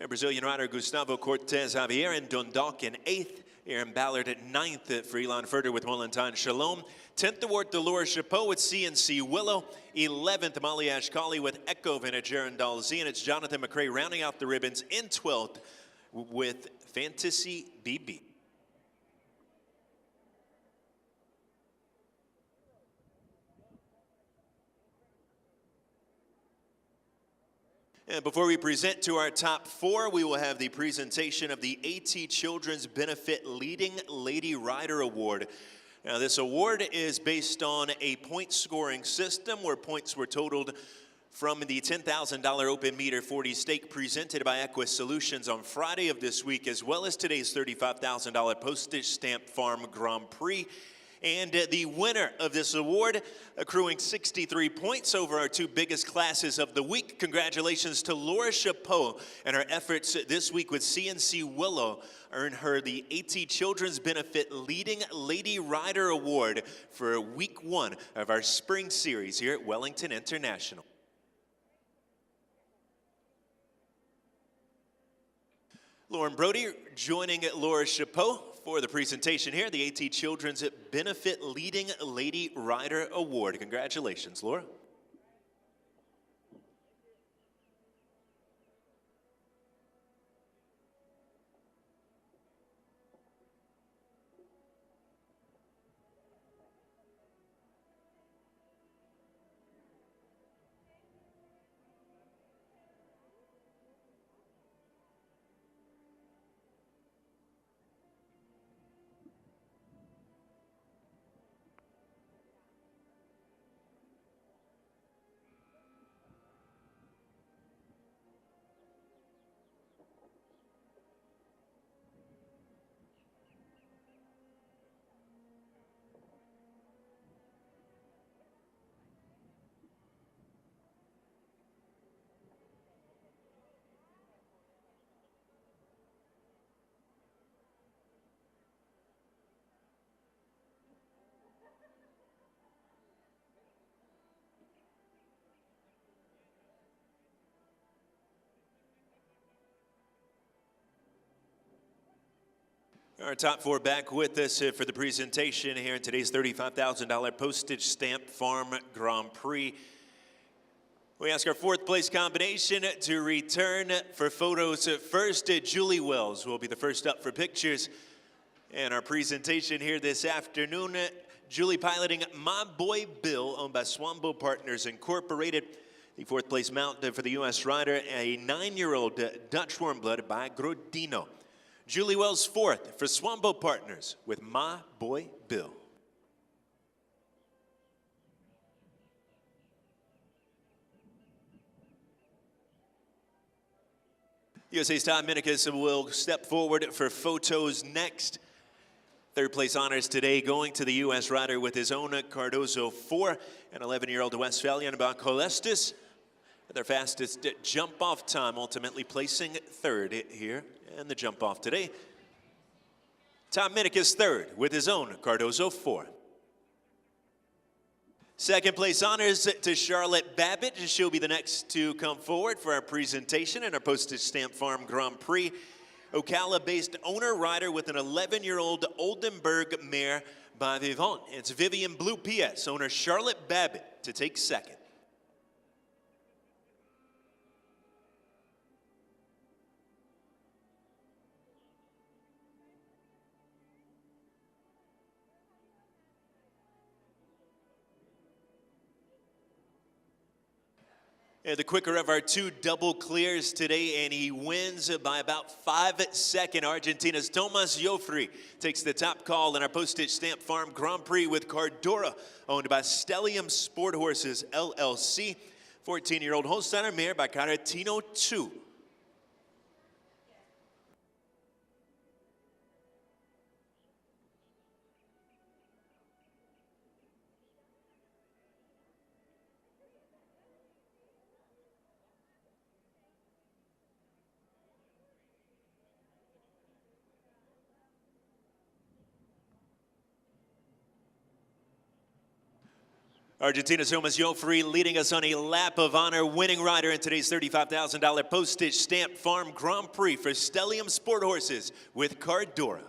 Brazilian rider Gustavo Cortez Javier in Dundalk in 8th. Aaron Ballard at 9th for Elon Furter with Molentin Shalom. 10th award to Laura Chapeau with CNC Willow. 11th, Molly Ashkali with Echoven at Gerendal Z. And it's Jonathan McRae rounding out the ribbons in 12th with Fantasy BB. And before we present to our top 4, we will have the presentation of the AT Children's Benefit Leading Lady Rider Award. Now, this award is based on a point scoring system where points were totaled from the $10,000 open meter 40 stake presented by Equus Solutions on Friday of this week, as well as today's $35,000 Postage Stamp Farm Grand Prix. And the winner of this award, accruing 63 points over our 2 biggest classes of the week. Congratulations to Laura Chapeau and her efforts this week with CNC Willow earned her the AT Children's Benefit Leading Lady Rider Award for week 1 of our spring series here at Wellington International. Lauren Brody joining Laura Chapeau for the presentation here, the AT Children's Benefit Leading Lady Rider Award. Congratulations, Laura. Our top four back with us for the presentation here in today's $35,000 Postage Stamp Farm Grand Prix. We ask our fourth place combination to return for photos. First, Julie Wells will be the first up for pictures. And our presentation here this afternoon, Julie piloting My Boy Bill, owned by Swambo Partners Incorporated. The fourth place mount for the U.S. rider, a 9-year-old Dutch warm blood by Grodino. Julie Wells fourth for Swambo Partners with My Boy Bill. USA's Todd Minicus will step forward for photos next. Third place honors today going to the U.S. rider with his own Cardozo 4 and 11-year-old Westphalian by Colestis. Their fastest jump-off time, ultimately placing third here. And the jump-off today, Tom Minicus third with his own Cardozo 4. Second place honors to Charlotte Babbitt. She'll be the next to come forward for our presentation in our Postage Stamp Farm Grand Prix. Ocala-based owner rider with an 11-year-old Oldenburg mare by Vivant. It's Vivian Blue PS, owner Charlotte Babbitt to take second. And the quicker of our two double clears today, and he wins by about 5 seconds. Argentina's Tomas Joffrey takes the top call in our Postage Stamp Farm Grand Prix with Cardora, owned by Stellium Sport Horses, LLC. 14-year-old Holsteiner mare by Caratino 2. Argentina's Tomas Joffrey leading us on a lap of honor, winning rider in today's $35,000 Postage Stamp Farm Grand Prix for Stellium Sport Horses with Cardora.